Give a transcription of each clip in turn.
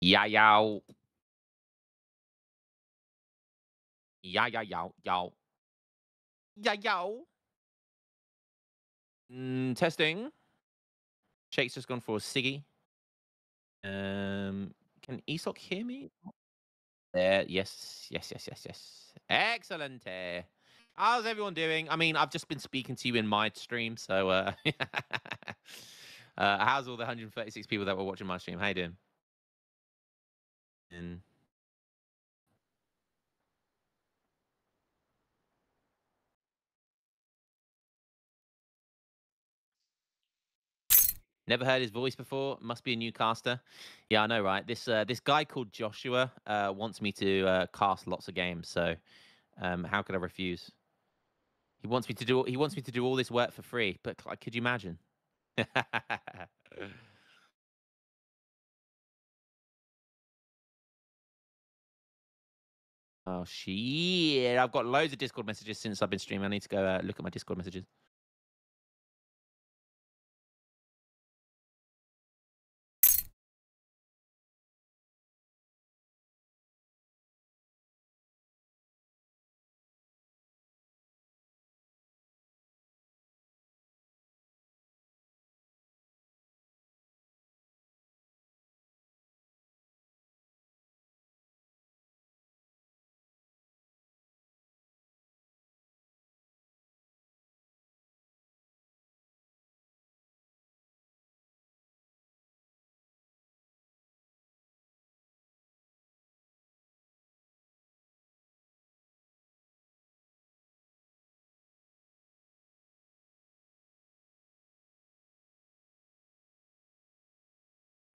Yeah, yow. Yeah, yeah, yow, yow. Yeah, yow. Testing. Shake's just gone for a ciggy. Can ESOC hear me? There. Yes, yes, yes, yes, yes. Excellent. How's everyone doing? I mean, I've just been speaking to you in my stream, so how's all the 136 people that were watching my stream? How you doing? And never heard his voice before. Must be a new caster. Yeah, I know, right? This guy called Joshua wants me to cast lots of games. So how could I refuse? He wants me to do. He wants me to do all this work for free. But like, could you imagine? Oh shit! I've got loads of Discord messages since I've been streaming. I need to go look at my Discord messages.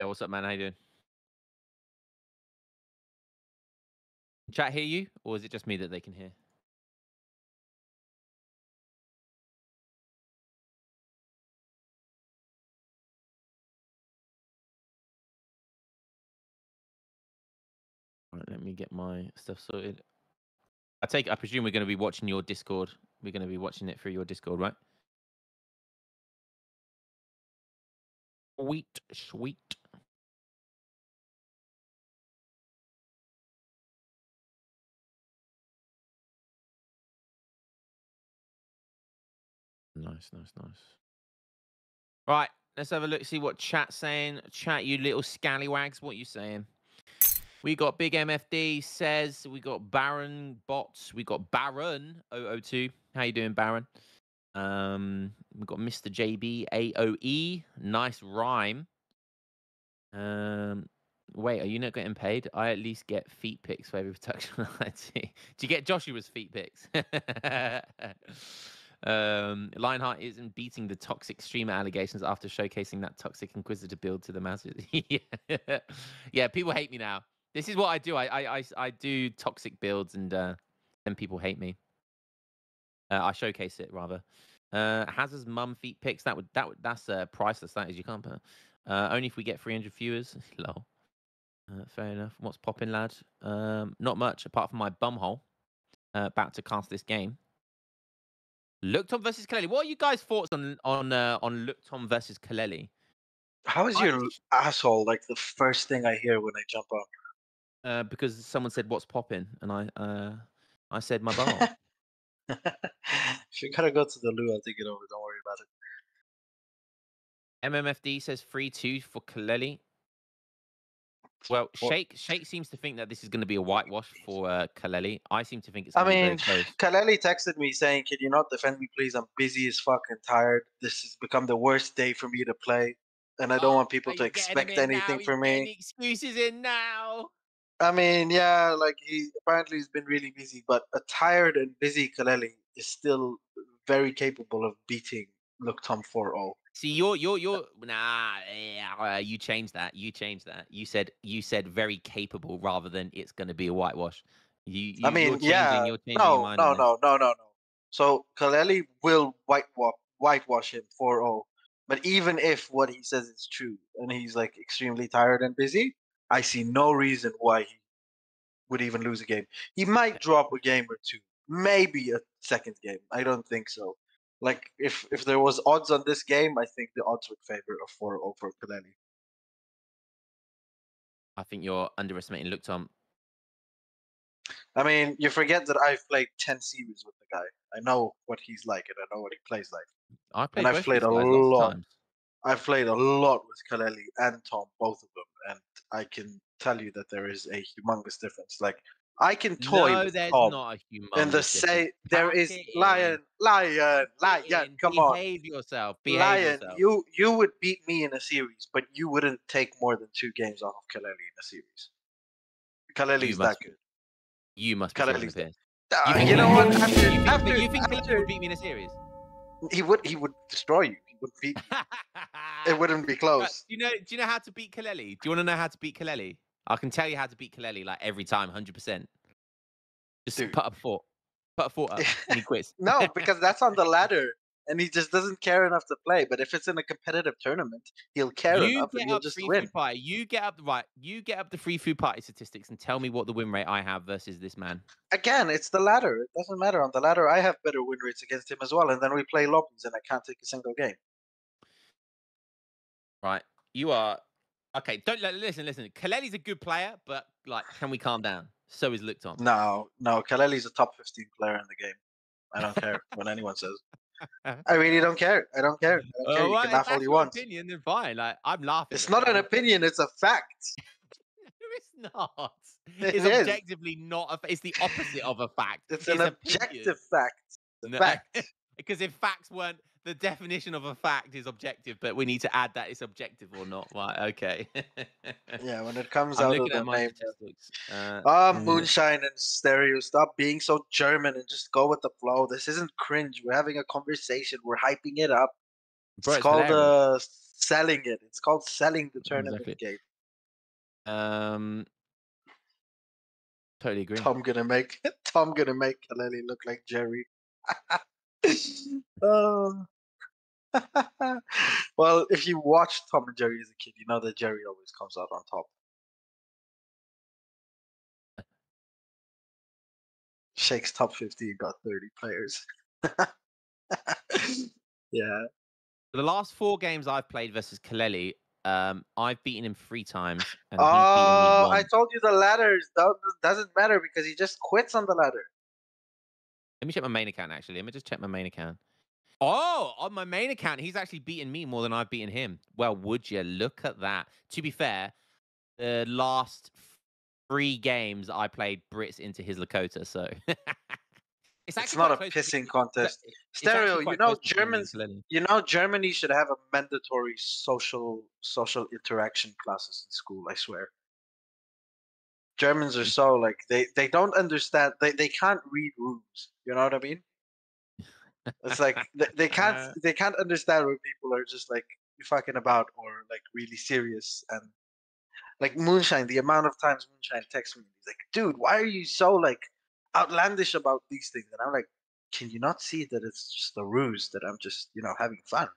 Yeah, what's up, man? How you doing? Chat hear you, or is it just me that they can hear? All right, let me get my stuff sorted. I presume we're going to be watching your Discord. We're going to be watching it through your Discord, right? Sweet, sweet. Nice, nice, nice. Right, let's have a look. See what chat's saying. Chat, you little scallywags. What you saying? We got Big MFD says. We got Baron Bots. We got Baron002. How you doing, Baron? We got Mr. JB AOE. Nice rhyme. Wait, are you not getting paid? I at least get feet pics for every production I see. Do you get Joshua's feet pics? Lionheart isn't beating the toxic streamer allegations after showcasing that toxic Inquisitor build to the masses. Yeah. Yeah, people hate me now. This is what I do. I do toxic builds, and then people hate me. I showcase it rather. Has his mum feet pics? That's priceless. That is, you can't put. Only if we get 300 viewers. Lol. Fair enough. What's popping, lad? Not much apart from my bumhole. About to cast this game. LookTom versus Kaleli. What are you guys' thoughts on LookTom versus Kaleli? How is your asshole like the first thing I hear when I jump Because someone said what's popping, and I said my bumhole. on? If you gotta go to the loo, I'll take it over. Don't worry about it. MMFD says 3-2 for Kaleli. Well, Well, Shake seems to think that this is going to be a whitewash for Kaleli. I seem to think it's I going to be very mean, close. Kaleli texted me saying, "Can you not defend me, please? I'm busy as fuck and tired. This has become the worst day for me to play, and I don't want people to He's getting him expect in now. anything He's from getting me." the excuses in now. I mean, yeah, like he apparently he's been really busy, but a tired and busy Kaleli is still very capable of beating LookTom 4-0. See, you're nah. You changed that. You changed that. You said very capable rather than it's going to be a whitewash. I You're mean, changing. yeah, You're changing your no, mind on no, this. no, no, no, no. So Kaleli will whitewash him 4-0. But even if what he says is true and he's like extremely tired and busy, I see no reason why he would even lose a game. He might drop a game or two, maybe a second game. I don't think so. Like if there was odds on this game, I think the odds would favor a 4-0 for Kaleli. I think you're underestimating LookTom. I mean, you forget that I've played 10 series with the guy. I know what he's like, and I know what he plays like. I've And played both of these guys lots of times. I've played a lot with Kaleli and Tom, both of them, and I can tell you that there is a humongous difference. Like I can toy No, with there's Tom, not a and the humongous difference. say there Pack is it in. lion. Pack it in. Come on, Behave yourself. Behave lion. yourself. You would beat me in a series, but you wouldn't take more than 2 games off of Kaleli in a series. Kaleli's that good. You must be talking to Kaleli's that. piss. You think You know what? you think Kaleli would beat me in a series? He would destroy you. He would beat you. It wouldn't be close. Do you know how to beat Kaleli? Do you want to know how to beat Kaleli? I can tell you how to beat Kaleli like every time, 100%. Just Dude. put a fort up, and he quits. No, because that's on the ladder, and he just doesn't care enough to play. But if it's in a competitive tournament, he'll care You enough, and get he'll up just free win. food party. You get up You get up the free food party statistics and tell me what the win rate I have versus this man. Again, it's the ladder. It doesn't matter. On the ladder, I have better win rates against him as well, and then we play lobbies, and I can't take a single game. Right, you are okay. Don't listen. Kaleli's a good player, but like, can we calm down? So is LookTom. No, Kaleli's a top 15 player in the game. I don't care what anyone says. I really don't care. I don't care. You Well, can if laugh all that's you your want. opinion, then fine. Like, I'm laughing. It's not an opinion. It's a fact. No, it's not. It It's is. objectively not. It's the opposite of a fact. It's an objective fact. It's a fact. Because if facts weren't the definition of a fact is objective, but we need to add that it's objective or not. Right? Okay. Yeah, when it comes I'm out of looking the at my name. statistics. Moonshine and Stereo, stop being so German and just go with the flow. This isn't cringe. We're having a conversation. We're hyping it up. Bro, It's it's called hilarious. selling it. It's called selling the tournament Exactly. game. Totally agree. Tom gonna make Kaleli look like Jerry. Oh. Well, if you watch Tom and Jerry as a kid, you know that Jerry always comes out on top. Shake's top 15 got 30 players. Yeah. The last 4 games I've played versus Kaleli, I've beaten him 3 times, and he's beaten me once. I told you the ladders doesn't matter because he just quits on the ladder. Let me check my main account, actually. Let me just check my main account. Oh, on my main account, he's actually beaten me more than I've beaten him. Well, would you look at that? To be fair, the last 3 games I played Brits into his Lakota, so It's not a pissing contest. Stereo, Germany should have a mandatory social interaction classes in school, I swear. Germans are so like they don't understand, they can't read rules. You know what I mean? It's like they can't understand when people are just like fucking about or like really serious. And like Moonshine, the amount of times Moonshine texts me, he's like, dude, why are you so like outlandish about these things? And I'm like, can you not see that it's just a ruse, that I'm just, having fun?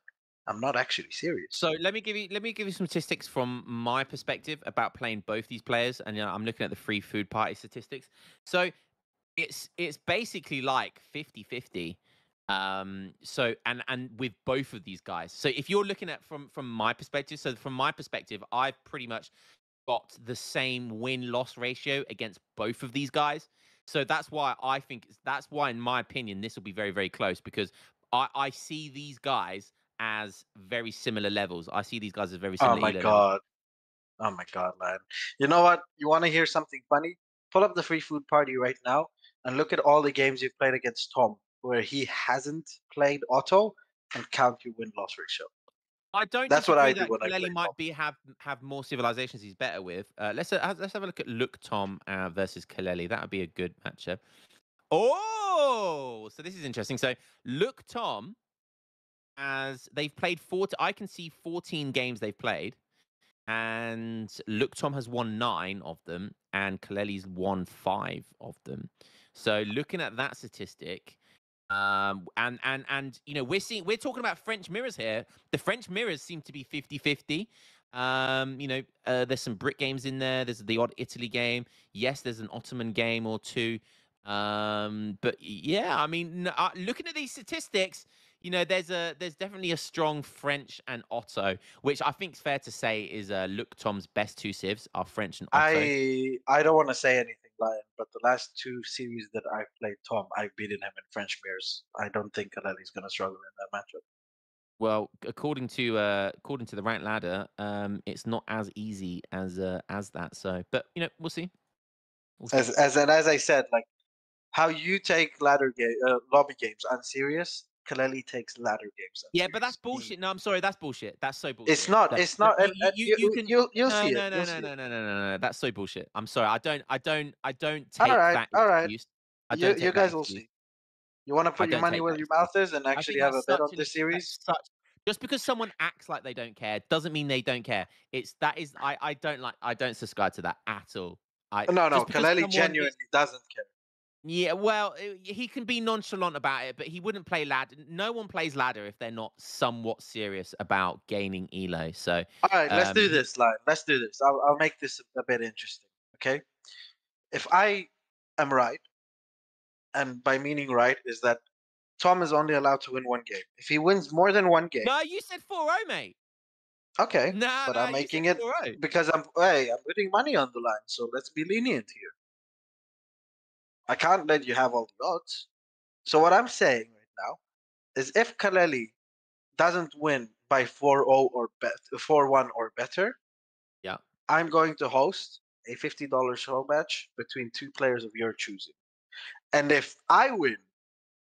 I'm not actually serious. So let me give you some statistics from my perspective about playing both these players, and I'm looking at the free food party statistics. So it's basically like 50-50. So and with both of these guys. So if you're looking at from my perspective, I've pretty much got the same win-loss ratio against both of these guys. So that's why in my opinion, this will be very, very close, because I see these guys as very similar levels. I see these guys as very similar levels. God. Oh my god, man. You know what? You want to hear something funny? Pull up the free food party right now and look at all the games you've played against Tom where he hasn't played auto, and count your win-loss ratio. I don't That's what I disagree do when I that play Kaleli might have more civilizations he's better with. Let's have a look at LookTom versus Kaleli. That would be a good matchup. Oh, so this is interesting. So LookTom, as they've played I can see 14 games they've played, and LookTom has won 9 of them, and Kaleli's won 5 of them. So looking at that statistic, and we're talking about French mirrors here. The French mirrors seem to be 50-50. There's some Brit games in there. There's the odd Italy game. Yes, there's an Ottoman game or 2. But yeah, I mean, looking at these statistics, there's definitely a strong French and Otto, which I think is fair to say is LookTom's best two civs are French and Otto. I don't want to say anything, Lion, but the last two series that I've played Tom, I've beaten him in French mirrors. I don't think Kaleli's going to struggle in that matchup. Well, according to the rank ladder, it's not as easy as that. So, but we'll see. We'll see. As I said, like how you take lobby games unserious, Kaleli takes ladder games Yeah, but that's unserious. bullshit. No, I'm sorry, that's bullshit. That's so It's bullshit. not. That, It's no, not. And you can. you'll see No, it. no, You'll no, no, see it. no, no, no, no, no. That's so bullshit. I'm sorry. I don't All take right. that All right. excuse. I don't You take that guys will excuse. see. You want to I put your don't money take where that your excuse. mouth is and I actually think have that's a bet on such this an series? that's such. Just because someone acts like they don't care doesn't mean they don't care. I don't subscribe to that at all. I No, no. just because Kaleli someone is. genuinely doesn't care. Yeah, well, he can be nonchalant about it, but he wouldn't play ladder. No one plays ladder if they're not somewhat serious about gaining elo. So, All right. Let's do he, this, Lion. Let's do this. I'll make this a bit interesting. Okay. If I am right, and by meaning right is that Tom is only allowed to win one game. If he wins more than one game, no, you said 4-0, mate. okay, No, but no, I'm you said making it 4-0. because I'm putting money on the line, so let's be lenient here. I can't let you have all the odds. So what I'm saying right now is if Kaleli doesn't win by 4-0 or 4-1 or better, Yeah. I'm going to host a $50 show match between two players of your choosing. And if I win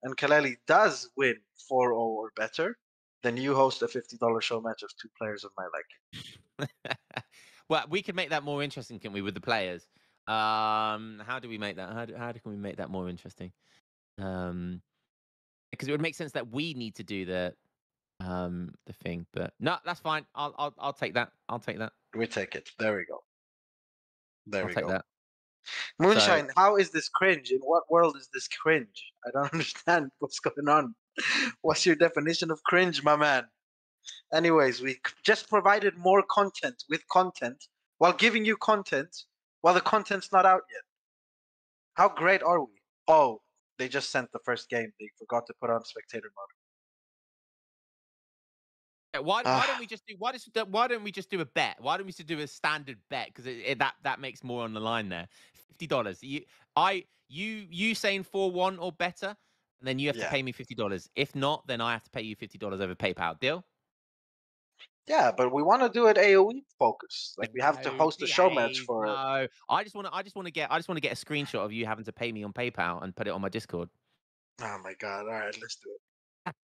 and Kaleli does win 4-0 or better, then you host a $50 show match of two players of my liking. Well, we could make that more interesting, can we, with the players? How do we make that? Can we make that more interesting? Because it would make sense that we need to do the thing, but no, that's fine. I'll take that. I'll take that. We take it. There we go. There I'll we take go. that. So, Moonshine, how is this cringe? In what world is this cringe? I don't understand what's going on. What's your definition of cringe, my man? Anyways, we just provided more content with content while giving you content while the content's not out yet. How great are we? Oh, they just sent the first game. They forgot to put on spectator mode. yeah, why don't Ah, we just do why don't we just do a bet? Why don't we just do a standard bet? Because that makes more on the line there. $50. You saying 4-1 or better, and then you have to yeah. pay me $50. If not, then I have to pay you $50 over PayPal. Deal? Yeah, but we want to do it AoE focus. Like we have to No, host a show match behave. for it. No, I just want to get a screenshot of you having to pay me on PayPal and put it on my Discord. Oh my god! All right, let's do it.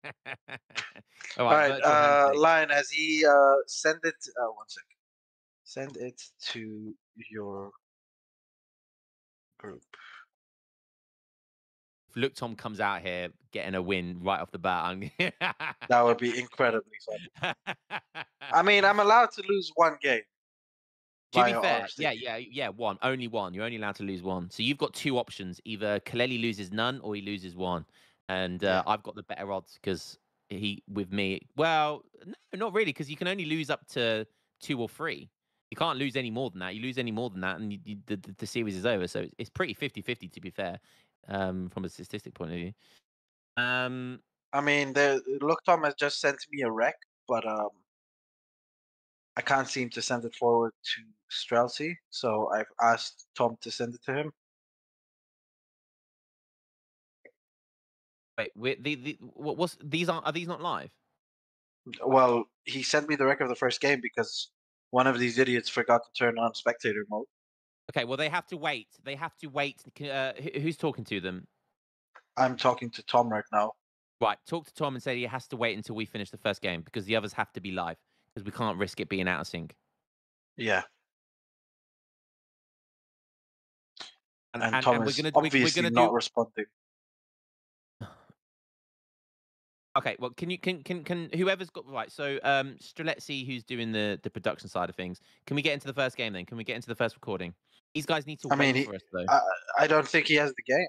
All All right, right, virtual handshake. Lion, has he send it? One second. Send it to your group. If LookTom comes out here getting a win right off the bat, That would be incredibly funny. I mean, I'm allowed to lose one game To be via fair, RFC. yeah, one, only one. You're only allowed to lose one. So you've got two options: either Kaleli loses none or he loses one. And Yeah. I've got the better odds because he with me. Well, no, not really, because you can only lose up to 2 or 3. You can't lose any more than that. You lose any more than that, and the series is over. So it's pretty 50-50, to be fair, from a statistic point of view. I mean, the LookTom has just sent me a rec, but I can't seem to send it forward to Streltsy, so I've asked Tom to send it to him. Wait, what's these are these not live? Well, he sent me the rec of the first game because one of these idiots forgot to turn on spectator mode. Okay, well they have to wait. They have to wait. Who's talking to them? I'm talking to Tom right now. Right, talk to Tom and say he has to wait until we finish the first game because the others have to be live because we can't risk it being out of sync. Yeah, And and and, Tom and is obviously we're gonna not do. responding. Okay, well, can whoever's got right? So, Streletsy, who's doing the production side of things, can we get into the first game then? Can we get into the first recording? These guys need to I mean, wait for us though. I, I don't think he has the game.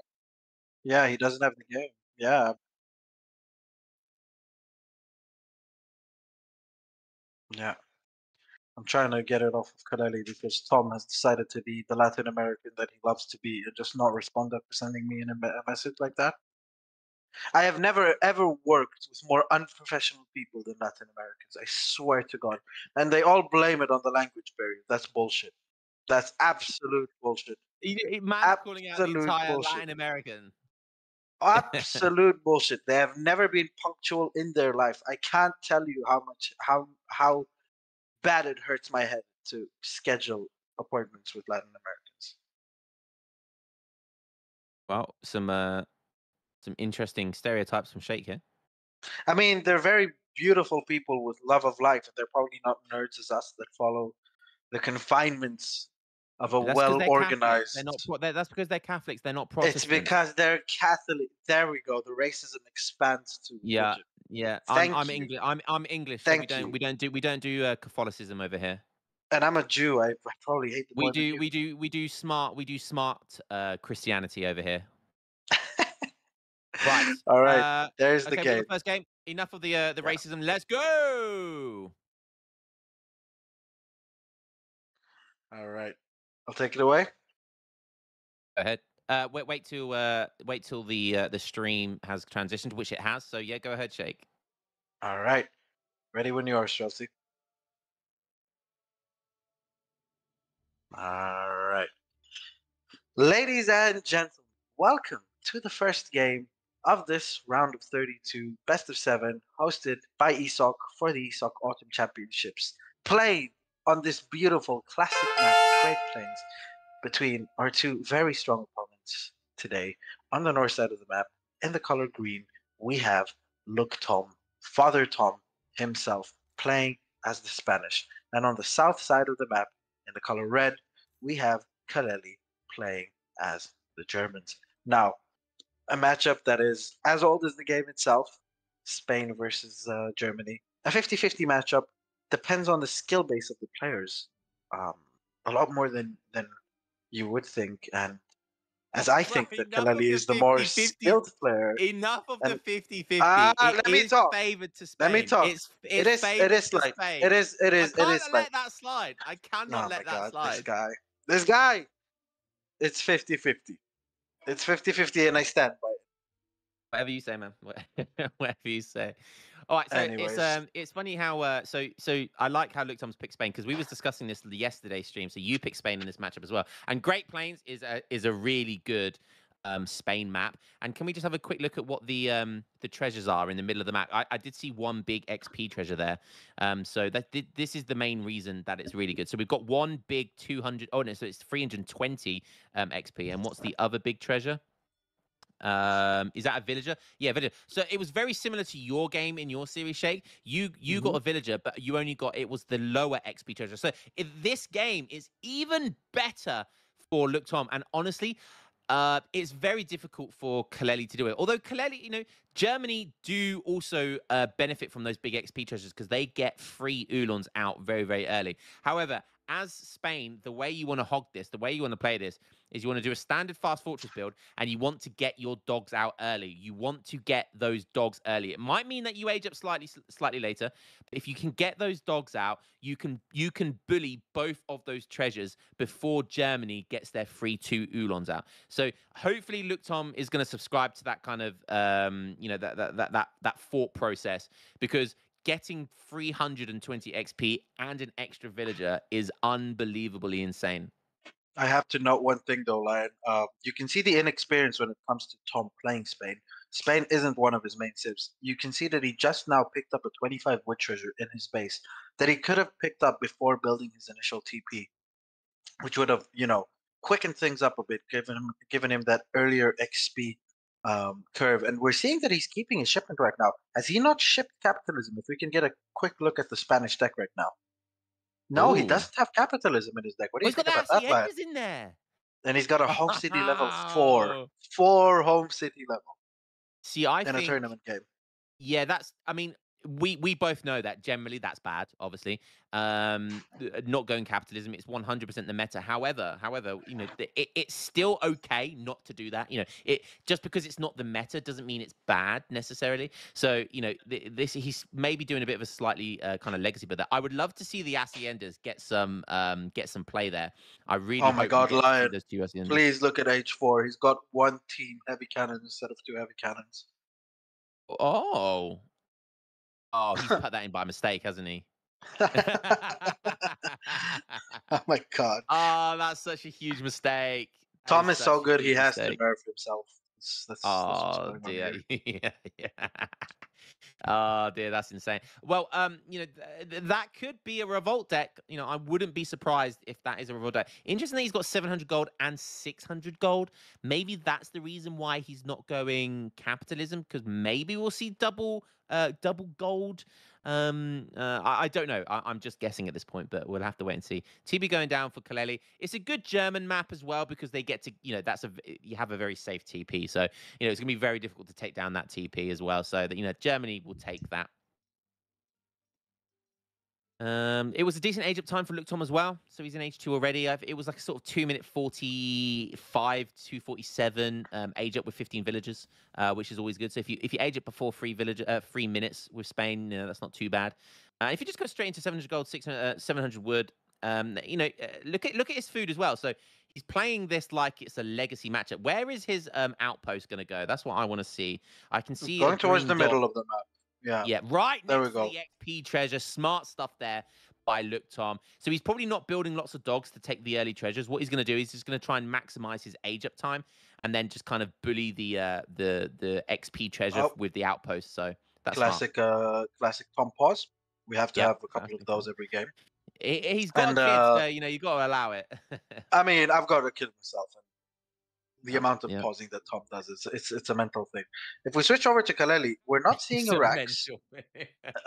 Yeah, he doesn't have the game. Yeah, yeah. I'm trying to get it off of Kaleli because Tom has decided to be the Latin American that he loves to be and just not respond after sending me a message like that. I have never ever worked with more unprofessional people than Latin Americans. I swear to God. And they all blame it on the language barrier. That's bullshit. That's absolute bullshit. Man's calling out the Absolute entire bullshit. Latin American. Absolute bullshit. They have never been punctual in their life. I can't tell you how bad it hurts my head to schedule appointments with Latin Americans. Well, some interesting stereotypes from Sheikh here. I mean, they're very beautiful people with love of life, and they're probably not nerds as us that follow the confinements of a That's because well they're Catholics. They're not. organized. That's because they're Catholics. They're not It's Protestants. because they're Catholic. There we go. The racism expands to Yeah, religion. yeah. I'm Thank you. English. I'm English, so Thank you. we don't do Catholicism over here. And I'm a Jew. I probably hate them more than you. We do smart Christianity over here. Right. All right. There's the Okay, we got game. the first game. Enough of the Yeah. racism. Let's go. All right. I'll take it away. Go ahead. Wait till the stream has transitioned, which it has. So yeah, go ahead, Shake. All right. Ready when you are, Chelsea. All right. Ladies and gentlemen, welcome to the first game of this round of 32 best of 7 hosted by ESOC for the ESOC Autumn Championships, played on this beautiful classic map, Great Plains, between our two very strong opponents today. On the north side of the map, in the color green, we have LookTom, Father Tom himself, playing as the Spanish. And on the south side of the map, in the color red, we have Kaleli playing as the Germans. Now, a matchup that is as old as the game itself, Spain versus Germany. A 50-50 matchup depends on the skill base of the players. A lot more than you would think. And as I think that Enough of Kaleli the is the more 50-50. skilled player. Enough of the And 50-50. let me talk. Favored to Let me Spain. talk. It It's is favored to slight. Spain. It is I can't slight. let that slide. I cannot Oh my let that god, slide. this guy. It's 50-50. It's 50-50 and I stand by it. Whatever you say, man. Whatever you say. All right, so Anyways. it's funny how so I like how Luke Tom's picked Spain because we was discussing this yesterday stream. So you picked Spain in this matchup as well. And Great Plains is a really good Spain map. And can we just have a quick look at what the treasures are in the middle of the map? I did see one big XP treasure there. So this is the main reason that it's really good. So we've got one big 200. Oh no, so it's 320 XP. And what's the other big treasure? Is that a villager? Yeah, villager. So it was very similar to your game in your series, Shake. You got a villager, but you only got it was the lower XP treasure. So this game is even better for LookTom. And honestly, it's very difficult for Kaleli to do it. Although Kaleli, Germany do also benefit from those big XP treasures because they get free Oolons out very, very early. However, as Spain, the way you want to hog this, the way you want to play this, is you want to do a standard fast fortress build and you want to get your dogs out early. You want to get those dogs early. It might mean that you age up slightly later, but if you can get those dogs out, you can bully both of those treasures before Germany gets their free 2 Oolons out. So hopefully LookTom is going to subscribe to that kind of that thought process because getting 320 XP and an extra villager is unbelievably insane. I have to note one thing though, Lion. You can see the inexperience when it comes to Tom playing Spain. Spain isn't one of his main civs. You can see that he just now picked up a 25 wood treasure in his base that he could have picked up before building his initial TP, which would have, quickened things up a bit, given him that earlier XP curve. And we're seeing that he's keeping his shipment right now. Has he not shipped capitalism? If we can get a quick look at the Spanish deck right now. No, he doesn't have capitalism in his deck. What do you think about that, lad? In there. And he's got a home city level 4. 4 home city level. See, I think in a tournament game. Yeah, we both know that generally that's bad, obviously. Not going capitalism, it's 100% the meta. However, it's still okay not to do that. It just because it's not the meta doesn't mean it's bad necessarily. So, he's maybe doing a bit of a slightly kind of legacy, but I would love to see the Haciendas get some play there. I really Oh my God, Lion! Those 2 Haciendas. Please look at H4. He's got 1 team heavy cannon instead of 2 heavy cannons. Oh. Oh, he's put that in by mistake, hasn't he? Oh my god. Oh, that's such a huge mistake. That is Tom is so such a good, he huge has to mistake. nerf himself. That's what's Oh going on dear. here. Yeah, yeah. Oh dear, that's insane. Well, that could be a revolt deck. I wouldn't be surprised if that is a revolt deck. Interestingly, he's got 700 gold and 600 gold. Maybe that's the reason why he's not going capitalism, because maybe we'll see double gold. I don't know. I'm just guessing at this point, but we'll have to wait and see. TB going down for Kaleli. It's a good German map as well because they get to, you have a very safe TP. So, it's going to be very difficult to take down that TP as well. So that, Germany will take that. It was a decent age up time for LookTom as well. So he's in H2 already. It was like a sort of 2-minute 45 to 47 age up with 15 villagers, which is always good. So if you age up before 3 minutes with Spain, that's not too bad. If you just go straight into 700 gold, 700 wood, look at his food as well. So he's playing this like it's a legacy matchup. Where is his outpost going to go? That's what I want to see. I can see a Going towards green the dot. middle of the map. Yeah. Yeah, right There we next to go. the XP treasure. Smart stuff there by LookTom. So he's probably not building lots of dogs to take the early treasures. What he's going to do is he's going to try and maximize his age up time and then just kind of bully the XP treasure Oh, with the outpost. So that's smart. classic Tom pause. We have to Yep. have a couple of those every game. He's got And a kid, so you got to allow it. I mean, I've got to kill myself. And the Yep, amount of yep. pausing that Tom does, it's a mental thing. If we switch over to Kaleli, we're not seeing It's a a Rex. mental.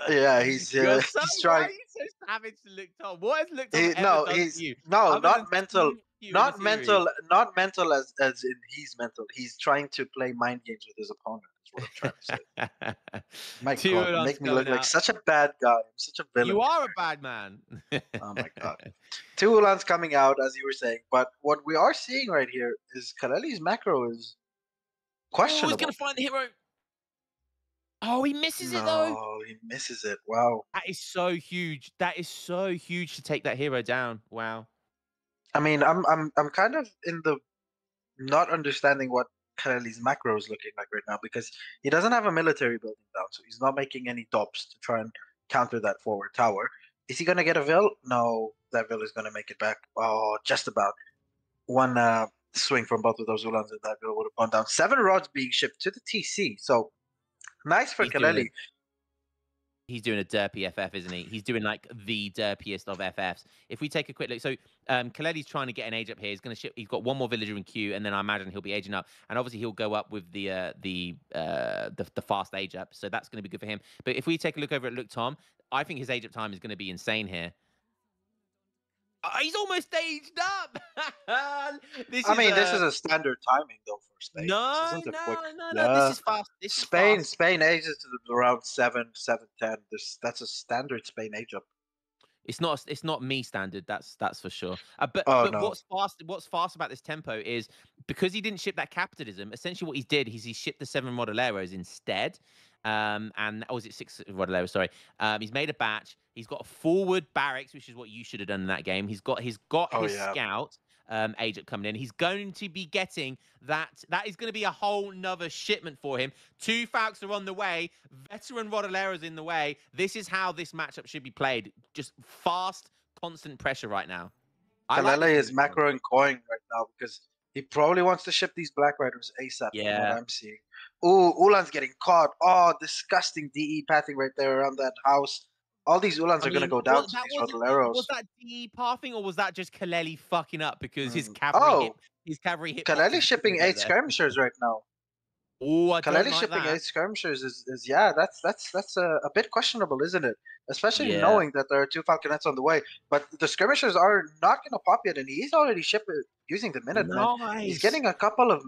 Yeah, he's You're so he's why trying. are you so savage to LookTom? What has LookTom ever No, done for he's you no, other than not mental, smoke you in a series? not mental as in he's mental. He's trying to play mind games with his opponent. Is what I'm trying to say. My Two God, you Ulans make me look coming like out. such a bad guy. I'm such a villain. You are a bad man. Oh my God. Two Ulans coming out, as you were saying. But what we are seeing right here is Kaleli's macro is Oh, he's gonna questionable. find the hero. Oh, he misses it though. No, he misses it. Wow. That is so huge. That is so huge to take that hero down. Wow. I mean, I'm kind of in the not understanding what Kaleli's macro is looking like right now because he doesn't have a military building down, so he's not making any dobs to try and counter that forward tower. Is he gonna get a Vil? No, that Vil is gonna make it back. Oh, just about. One swing from both of those Ulans and that Vil would have gone down. 7 rods being shipped to the TC, so nice for He's doing Kaleli. a derpy FF, isn't he? He's doing like the derpiest of FFs. If we take a quick look, so Kaleli's trying to get an age up here. He's going to ship. He's got one more villager in queue, and then I imagine he'll be aging up, and obviously he'll go up with the fast age up. So that's going to be good for him. But if we take a look over at LookTom, I think his age up time is going to be insane here. He's almost aged up. This is a standard timing though for Spain. This No, isn't a quick. no. Yeah. This is fast. This is fast. Spain ages to around 7-10. That's a standard Spain age up. It's not me standard. That's for sure. But Oh but no. what's fast about this tempo is because he didn't ship that capitalism. Essentially, what he did is he shipped the 7 Modelleros instead. And was it 6 Modelleros? Sorry. He's made a batch. He's got a forward barracks, which is what you should have done in that game. He's got Oh his yeah. scout agent coming in. He's going to be getting that. That is going to be a whole nother shipment for him. 2 Falcons are on the way. Veteran Rodalero's in the way. This is how this matchup should be played. Just fast, constant pressure right now. Kaleli is macroing coin right now because he probably wants to ship these Black Riders ASAP from what I'm seeing. Ooh, Ulan's getting caught. Oh, disgusting DE pathing right there around that house. All these Ulans are going to go down to these Rodaleros. Was that DE pathing or was that just Kaleli fucking up because his Oh, cavalry hit Kaleli shipping 8 skirmishers right now. Oh, I don't Kaleli like shipping that. 8 skirmishers is yeah, that's a bit questionable, isn't it? Especially Yeah. knowing that there are 2 Falconets on the way. But the skirmishers are not going to pop yet, and he's already shipping using the Minutemen. He's Nice. getting a couple of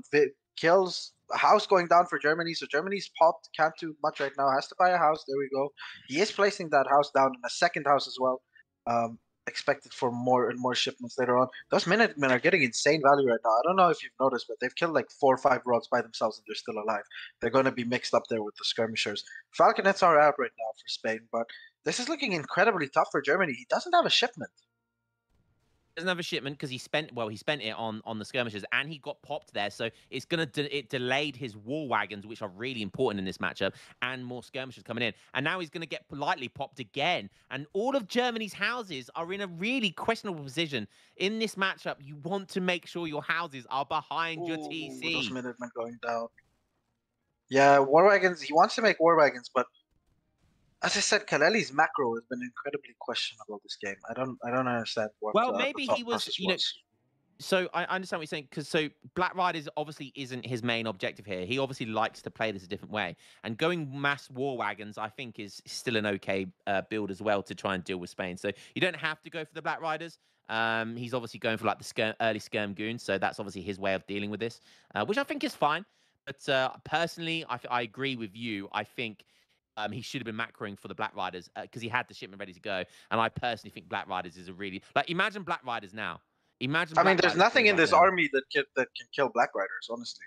kills. A house going down for Germany, so Germany's popped. Can't do much right now. Has to buy a house. There we go. He is placing that house down in a second house as well. Expected for more and more shipments later on. Those Minutemen are getting insane value right now. I don't know if you've noticed, but they've killed like 4 or 5 rods by themselves and they're still alive. They're going to be mixed up there with the skirmishers. Falconets are out right now for Spain, but this is looking incredibly tough for Germany. He doesn't have a shipment. doesn't have a shipment because he spent it on the skirmishes and he got popped there, so it's gonna it delayed his war wagons, which are really important in this matchup, and more skirmishes coming in, and now he's gonna get politely popped again, and all of Germany's houses are in a really questionable position in this matchup. You want to make sure your houses are behind your Ooh, those TC. Minutemen going down. Yeah, war wagons. He wants to make war wagons, but as I said, Kaleli's macro has been incredibly questionable this game. I don't understand what Well, the maybe he thought was, process was. so I understand what you're saying, because so Black Riders obviously isn't his main objective here. He obviously likes to play this a different way, and going mass war wagons, I think, is still an okay build as well to try and deal with Spain. So you don't have to go for the Black Riders. He's obviously going for like the early skirm goons, so that's obviously his way of dealing with this, which I think is fine. But personally, I agree with you. I think he should have been macroing for the Black Riders because he had the shipment ready to go. And I personally think Black Riders is a really like imagine Black Riders now. Imagine I mean, Black there's Riders nothing playing in right this now. army that can kill Black Riders, honestly.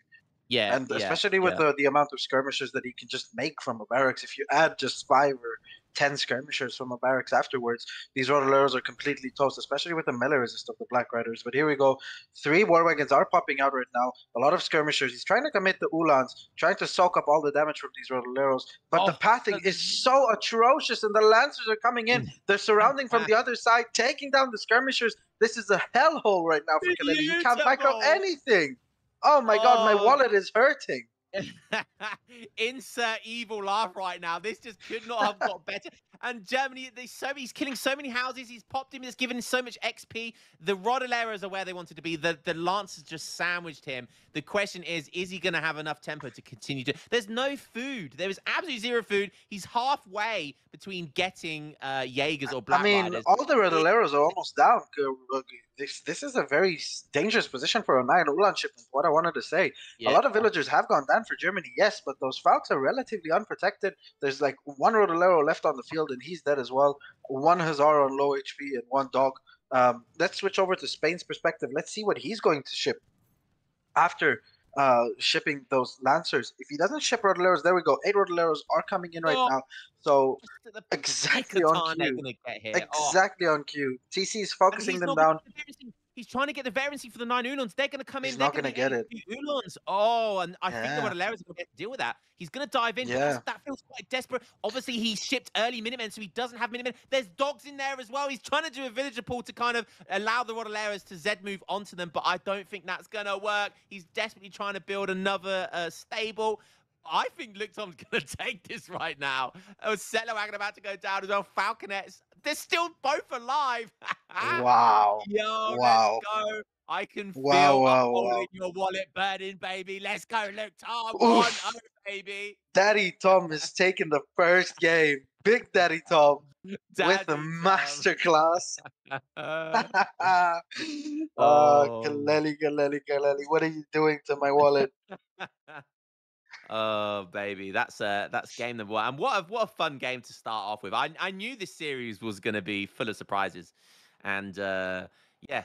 Yeah, And yeah, especially with yeah. the amount of skirmishers that he can just make from a barracks, if you add just 5 or 10 skirmishers from a barracks afterwards, these Rodoleros are completely toast, especially with the melee resist of the Black Riders. But here we go. 3 war wagons are popping out right now. A lot of skirmishers. He's trying to commit the Ulans, trying to soak up all the damage from these Rodoleros. But the Oh, pathing is so atrocious, and the Lancers are coming in. They're surrounding from the other side, taking down the skirmishers. This is a hellhole right now for Kaleli. He can't micro beautiful. anything. Oh my god, my Oh, wallet is hurting. insert evil laugh right now. This just could not have got better. And Germany, he's killing so many houses. He's popped him. He's given him so much XP. The Rodoleros are where they wanted to be. The Lancers just sandwiched him. The question is he going to have enough tempo to continue to? There's no food. There is absolutely zero food. He's halfway between getting Jaegers or I Black mean, Riders. all the Rodoleros are almost down. This is a very dangerous position for a 9 Ulan shipment. What I wanted to say. A Yeah. lot of villagers have gone down for Germany, yes, but those Falcons are relatively unprotected. There's like 1 Rodolero left on the field, and he's dead as well. 1 Hazar on low HP and 1 dog. Let's switch over to Spain's perspective. Let's see what he's going to ship after shipping those Lancers. If he doesn't ship Rodoleros, there we go. 8 Rodoleros are coming in right Oh, now. So just at the nick exactly of on time they're cue. going to get here. Oh. Exactly on cue. TC is And focusing he's them not going to down. get the variancy. He's trying to get the variancy for the 9 Ulans. They're going to come in. He's They're not going going to to get get it. 2 Ulans. Oh, and I think the Yeah. Rodoleros are going to have to deal with that. He's going to dive in, but Yeah. that feels quite desperate. Obviously, he shipped early Minutemen, so he doesn't have Minutemen. There's dogs in there as well. He's trying to do a villager pull to kind of allow the Rodoleros to Z move onto them, but I don't think that's going to work. He's desperately trying to build another stable. I think LookTom's going to take this right now. Settler Wagon about to go down as well. Falconets, they're still both alive. Wow. Yo, let's Wow. go. I can Wow. feel a Wow. hole Wow. in your wallet burning, baby. Let's go, LookTom. 1-0, Oof. baby. Daddy Tom is taking the first game. Big Daddy Tom with a Daddy Tom. masterclass. Oh. Kaleli, Kaleli, Kaleli. What are you doing to my wallet? Oh baby, that's game number 1, and what a fun game to start off with. I knew this series was going to be full of surprises, and yeah,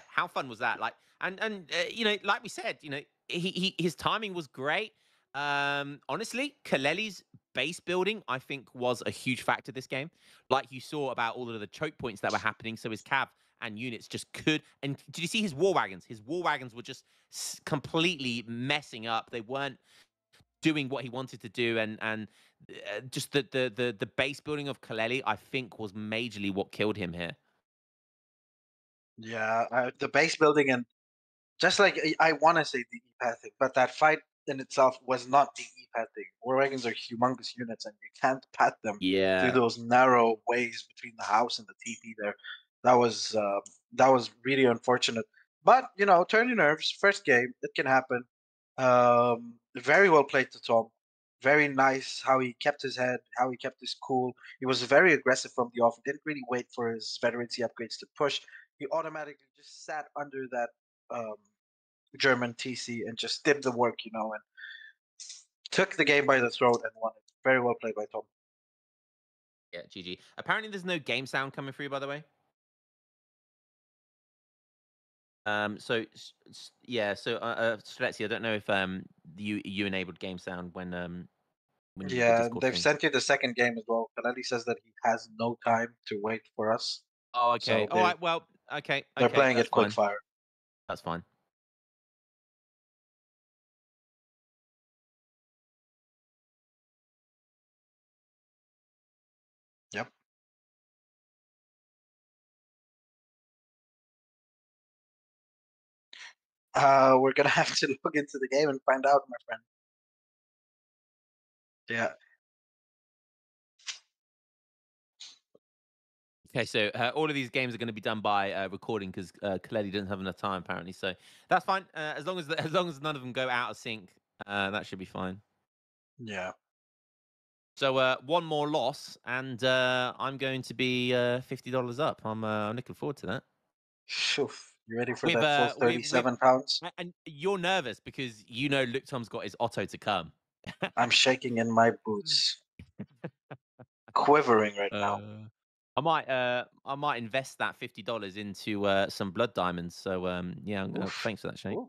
how fun was that? Like, and you know, like we said, you know, his timing was great. Honestly, Kaleli's base building, I think, was a huge factor this game. Like you saw about all of the choke points that were happening, so his cav and units just could. And did you see his war wagons? His war wagons were just completely messing up. They weren't doing what he wanted to do, and just the base building of Kaleli, I think, was majorly what killed him here. Yeah, the base building, and just like I want to say the EPAT thing, but that fight in itself was not the EPAT thing. War wagons are humongous units, and you can't pat them through Yeah, those narrow ways between the house and the TP. There, that was that was really unfortunate. But you know, turn your nerves. First game, it can happen. Very well played to Tom. Very nice how he kept his head, how he kept his cool. He was very aggressive from the off. He didn't really wait for his veterancy upgrades to push. He automatically just sat under that um, German TC and just did the work, you know, and took the game by the throat and won it. Very well played by Tom. yeah, GG. Apparently, there's no game sound coming through, by the way. So yeah, so Streletsy, I don't know if you enabled game sound when you did the Yeah, Discord they've stream. sent you the second game as well. Kaleli says that he has no time to wait for us. Oh, okay. So All right. Well, Okay. They're Okay. playing That's it quick fine. fire. That's fine. Yep. We're gonna have to look into the game and find out, my friend. Yeah. Okay, so all of these games are going to be done by recording because Kaleli doesn't have enough time apparently. So that's fine. As long as as long as none of them go out of sync, that should be fine. Yeah. So one more loss, and I'm going to be $50 up. I'm looking forward to that. Phew. You ready for With that full with 37 pounds? and you're nervous because you know LookTom's got his Otto to come. I'm shaking in my boots, quivering right now. I might invest that $50 into some blood diamonds. So yeah, Oof. thanks for that, Shane. Oof.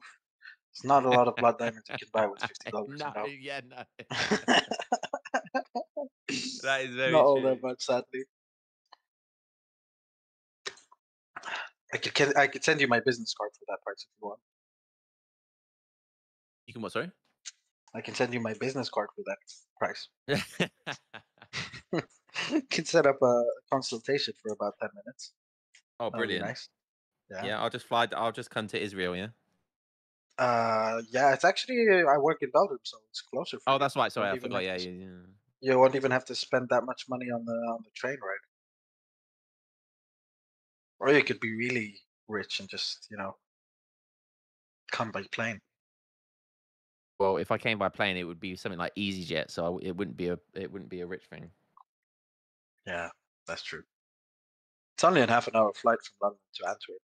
It's not a lot of blood diamonds you can buy with $50, No, you know. yeah, no. That is Not very all true. that much, sadly. I could send you my business card for that price if you want. You can what, sorry? I can send you my business card for that price. Can set up a consultation for about 10 minutes. Oh, That would be brilliant. nice. Yeah. Yeah, I'll just come to Israel, yeah? Yeah, it's actually I work in Belgium, so it's closer for Oh, you. that's right. You Sorry, won't I even forgot. have Yeah, to. yeah, yeah. You won't even have to spend that much money on the train ride. Or you could be really rich and just come by plane. Well, if I came by plane, it would be something like EasyJet, so it wouldn't be a rich thing. Yeah, that's true. It's only a half an hour flight from London to Antwerp.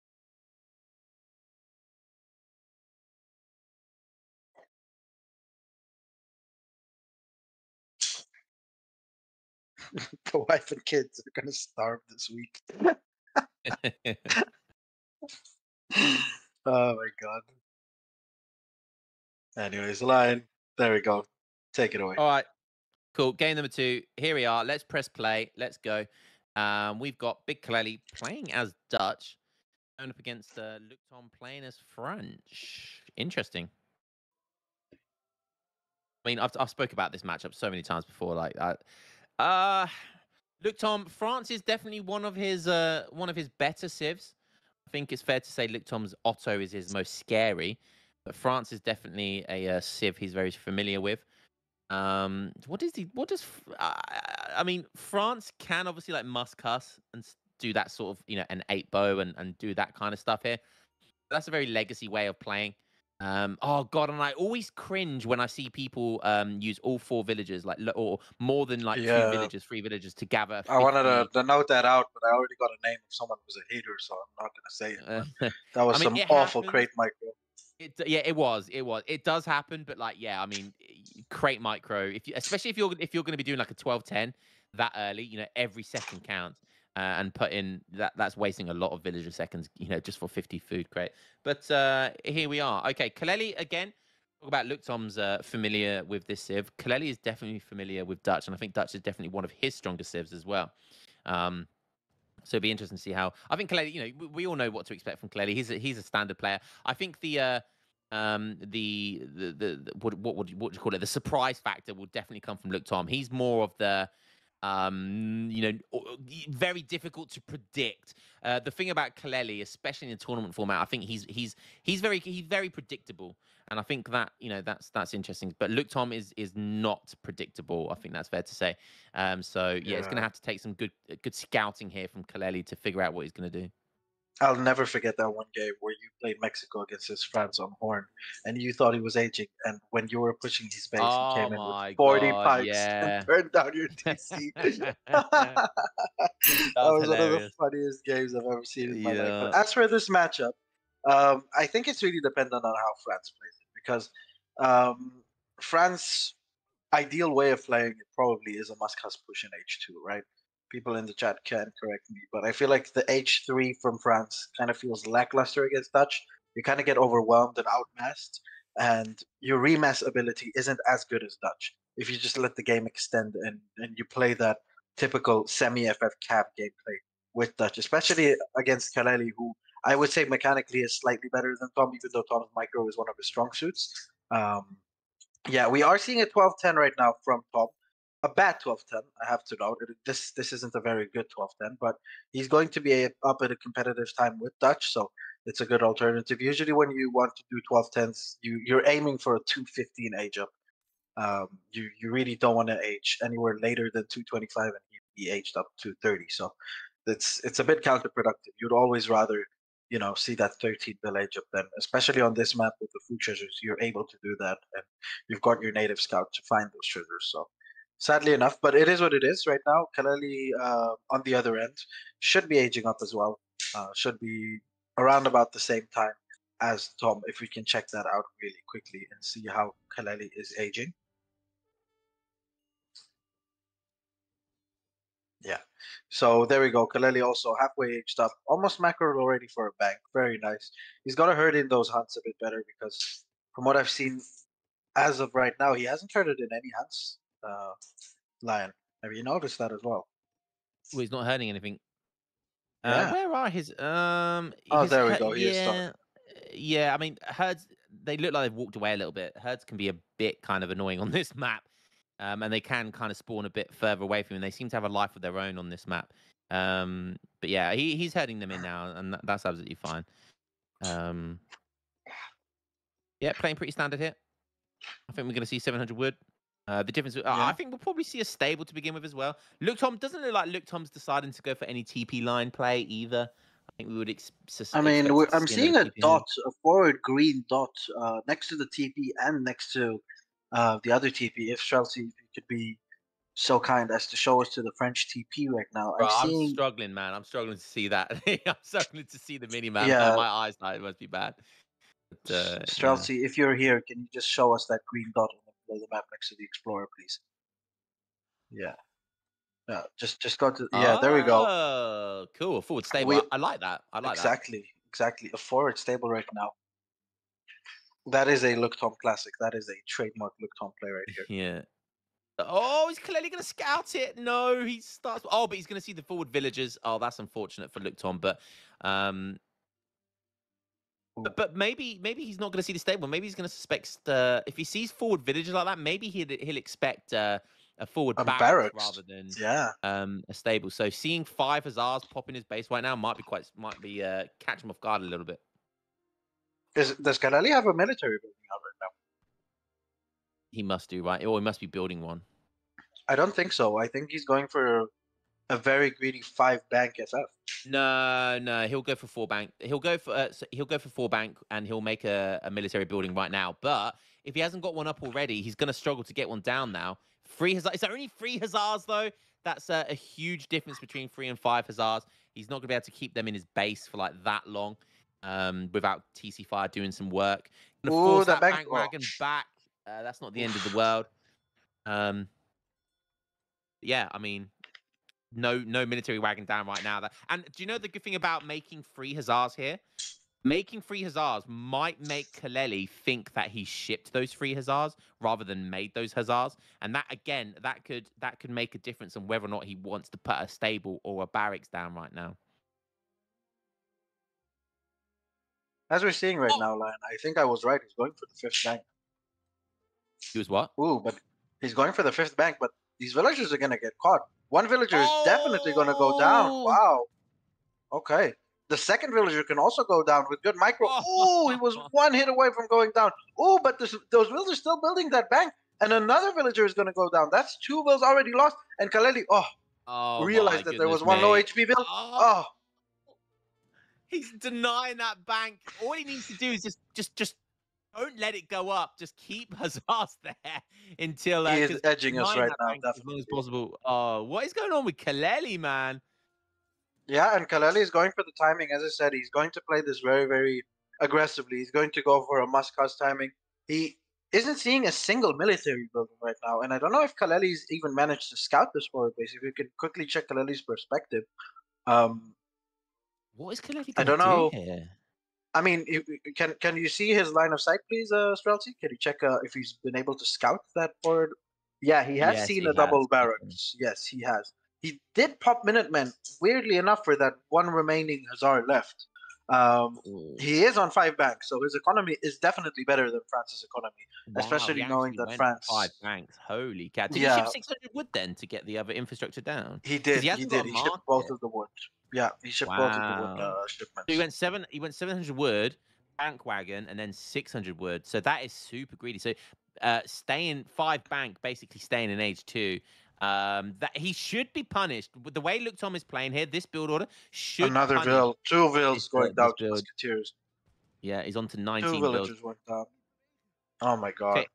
The wife and kids are gonna starve this week. Oh my god. Anyways, line. There we go. Take it away. All right, cool. Game number 2. Here we are. Let's press play. Let's go. We've got Big Kaleli playing as Dutch, going up against LookTom playing as French. Interesting. I mean, I've spoke about this matchup so many times before. Like, look, Tom, France is definitely one of his better civs. I think it's fair to say Luke Tom's Otto is his most scary, but France is definitely a civ he's very familiar with. What is he? What does? I mean, France can obviously like Muscus and do that sort of an 8 bow and do that kind of stuff here. That's a very legacy way of playing. Oh god, and I always cringe when I see people use all 4 villagers, like or more than like two Yeah, villagers, 3 villagers to gather I wanted 50. to note that out, but I already got a name of someone who's a hater, so I'm not gonna say it. Uh, But that was I mean, some it awful happens. crate micro. Yeah, it was. It was. It does happen, but like, yeah, I mean, crate micro. If you, especially if you're going to be doing like a 12-10 that early, every second counts, and put in that's wasting a lot of villager seconds, just for 50 food crate. But here we are. Okay, Kaleli again. Talk about LookTom's familiar with this civ. Kaleli is definitely familiar with Dutch, and I think Dutch is definitely one of his strongest civs as well. Um, so it'd be interesting to see how. I think Kaleli, we all know what to expect from Kaleli. He's a standard player. I think what would you call it? The surprise factor will definitely come from LookTom. He's more of the very difficult to predict. The thing about Kaleli, especially in the tournament format, I think he's very predictable, and I think that that's interesting. But LookTom is not predictable. I think that's fair to say. So yeah, it's going to Yeah, have to take some good scouting here from Kaleli to figure out what he's going to do. I'll never forget that one game where you played Mexico against his France on Horn, and you thought he was aging, and when you were pushing his base, he Oh came in with my 40 god, pikes and yeah. turned down your TC. That That was was one of the hilarious. funniest games I've ever seen in my life. But Yeah. as for this matchup, I think it's really dependent on how France plays it because France ideal way of playing it probably is a Muscas push in H2, right? People in the chat can correct me, but I feel like the H3 from France kind of feels lackluster against Dutch. You kind of get overwhelmed and outmassed, and your remass ability isn't as good as Dutch. If you just let the game extend and you play that typical semi FF cap gameplay, with Dutch, especially against Kaleli, who I would say mechanically is slightly better than Tom, even though Tom's micro is one of his strong suits. Yeah, we are seeing a 12-10 right now from Tom. A bad 12-10, I have to note. This isn't a very good 12-10, but he's going to be up at a competitive time with Dutch, so it's a good alternative. Usually when you want to do 12-10s, you're aiming for a 215 age up. You really don't want to age anywhere later than 225 and he aged up to 30. So it's a bit counterproductive. You'd always rather see that 13 bill age up then, especially on this map with the food treasures. You're able to do that, and you've got your native scout to find those treasures. So sadly enough, but it is what it is right now. Kaleli on the other end should be aging up as well. Should be around about the same time as Tom, if we can check that out really quickly and see how Kaleli is aging. Yeah. So there we go. Kaleli also halfway aged up, almost macroed already for a bank. Very nice. He's got to herd in those hunts a bit better because from what I've seen as of right now, he hasn't herded in any hunts. Lion, have you noticed that as well? Well, he's not hurting anything. Yeah. Where are his Oh, his there we go. Here's yeah. Yeah, I mean, herds, they look like they've walked away a little bit. Herds can be a bit kind of annoying on this map. And they can kind of spawn a bit further away from him. They seem to have a life of their own on this map. But yeah, he's herding them in now, and that's absolutely fine. Yeah, playing pretty standard here. I think we're going to see 700 wood. The difference, I think we'll probably see a stable to begin with as well. LookTom doesn't look like LookTom's deciding to go for any TP line play either. I think we would I mean, expect to I'm see another seeing a TP dot, a forward green dot, next to the TP and next to the other TP. If Chelsea could be so kind as to show us to the French TP right now. Bro, I'm I'm seeing, struggling, man. I'm struggling to see that. I'm struggling to see the mini map, man. yeah, My eyes, it must be bad. But, yeah. Streltsy, if you're here, can you just show us that green dot on the map next to the Explorer, please? Yeah. Yeah, just go to, yeah, there we go. Oh, cool. Forward stable. We I like that. I like that. exactly a forward stable right now. That is a LookTom classic. That is a trademark LookTom play right here. Yeah. Oh, is Kaleli going to scout it? No, he starts. Oh, but he's going to see the forward villagers. Oh, that's unfortunate for LookTom. But maybe he's not going to see the stable. Maybe he's going to suspect if he sees forward villagers like that, maybe he'll expect a forward barracks rather than a stable. So seeing 5 Hussars pop in his base right now might be catch him off guard a little bit. Does Kaleli have a military building out right now? He must do, right? Or he must be building one. I don't think so. I think he's going for a very greedy 5 bank FF. No, he'll go for 4 bank. He'll go for 4 bank, and he'll make a military building right now. But if he hasn't got one up already, he's going to struggle to get one down now. 3 Hussars. Is there only 3 Hussars though? That's a huge difference between 3 and 5 Hussars. He's not going to be able to keep them in his base for like that long, without TC Fire doing some work. Gonna force that bank wagon back. That's not the end of the world. Yeah, I mean, no military wagon down right now. And do you know the good thing about making 3 Hussars here? Making 3 Hussars might make Kaleli think that he shipped those 3 Hussars rather than made those Hussars. And that, again, that could make a difference on whether or not he wants to put a stable or a barracks down right now. As we're seeing right now, Lion, I think I was right. He's going for the 5th bank. He was what? Ooh, but he's going for the 5th bank, but these villagers are going to get caught. One villager is definitely going to go down. Wow. Okay. The second villager can also go down with good micro. Oh, he was 1 hit away from going down. Oh, but those villagers still building that bank. And another villager is going to go down. That's 2 vills already lost. And Kaleli, realized that there was 1 low HP vill. Oh. He's denying that bank. All he needs to do is just don't let it go up. Just keep Hussars there until he is edging us right now. As long as possible. Oh, what is going on with Kaleli, man? Yeah, and Kaleli is going for the timing. As I said, he's going to play this very, very aggressively. He's going to go for a must-cause timing. He isn't seeing a single military building right now, and I don't know if Kaleli's even managed to scout this forward base. If you could quickly check Kaleli's perspective. What is Kaleli I don't know. Here? I mean, can you see his line of sight, please, Streltsy? Can you check if he's been able to scout that forward? Yeah, he has seen a double barracks. Yes, he has. He did pop Minutemen, weirdly enough, for that one remaining Hazard left. Um, Ooh. he is on 5 banks, so his economy is definitely better than France's economy, Wow, he especially knowing actually that went 5 France. banks. Holy cow! Did he ship Yeah, 600 wood then to get the other infrastructure down? he Because did. he He hasn't got did. a He shipped both market. of the wood. Yeah, he shipped both of the wood Wow. So shipments. He went 700 wood, bank wagon, and then 600 wood. So that is super greedy. So staying 5 bank, basically staying in age two. That he should be punished with the way LookTom is playing here. This build order should Another punish vill, two vills going this down to build. musketeers. Yeah, he's on to Two 19 vills. villagers went down. Oh my god.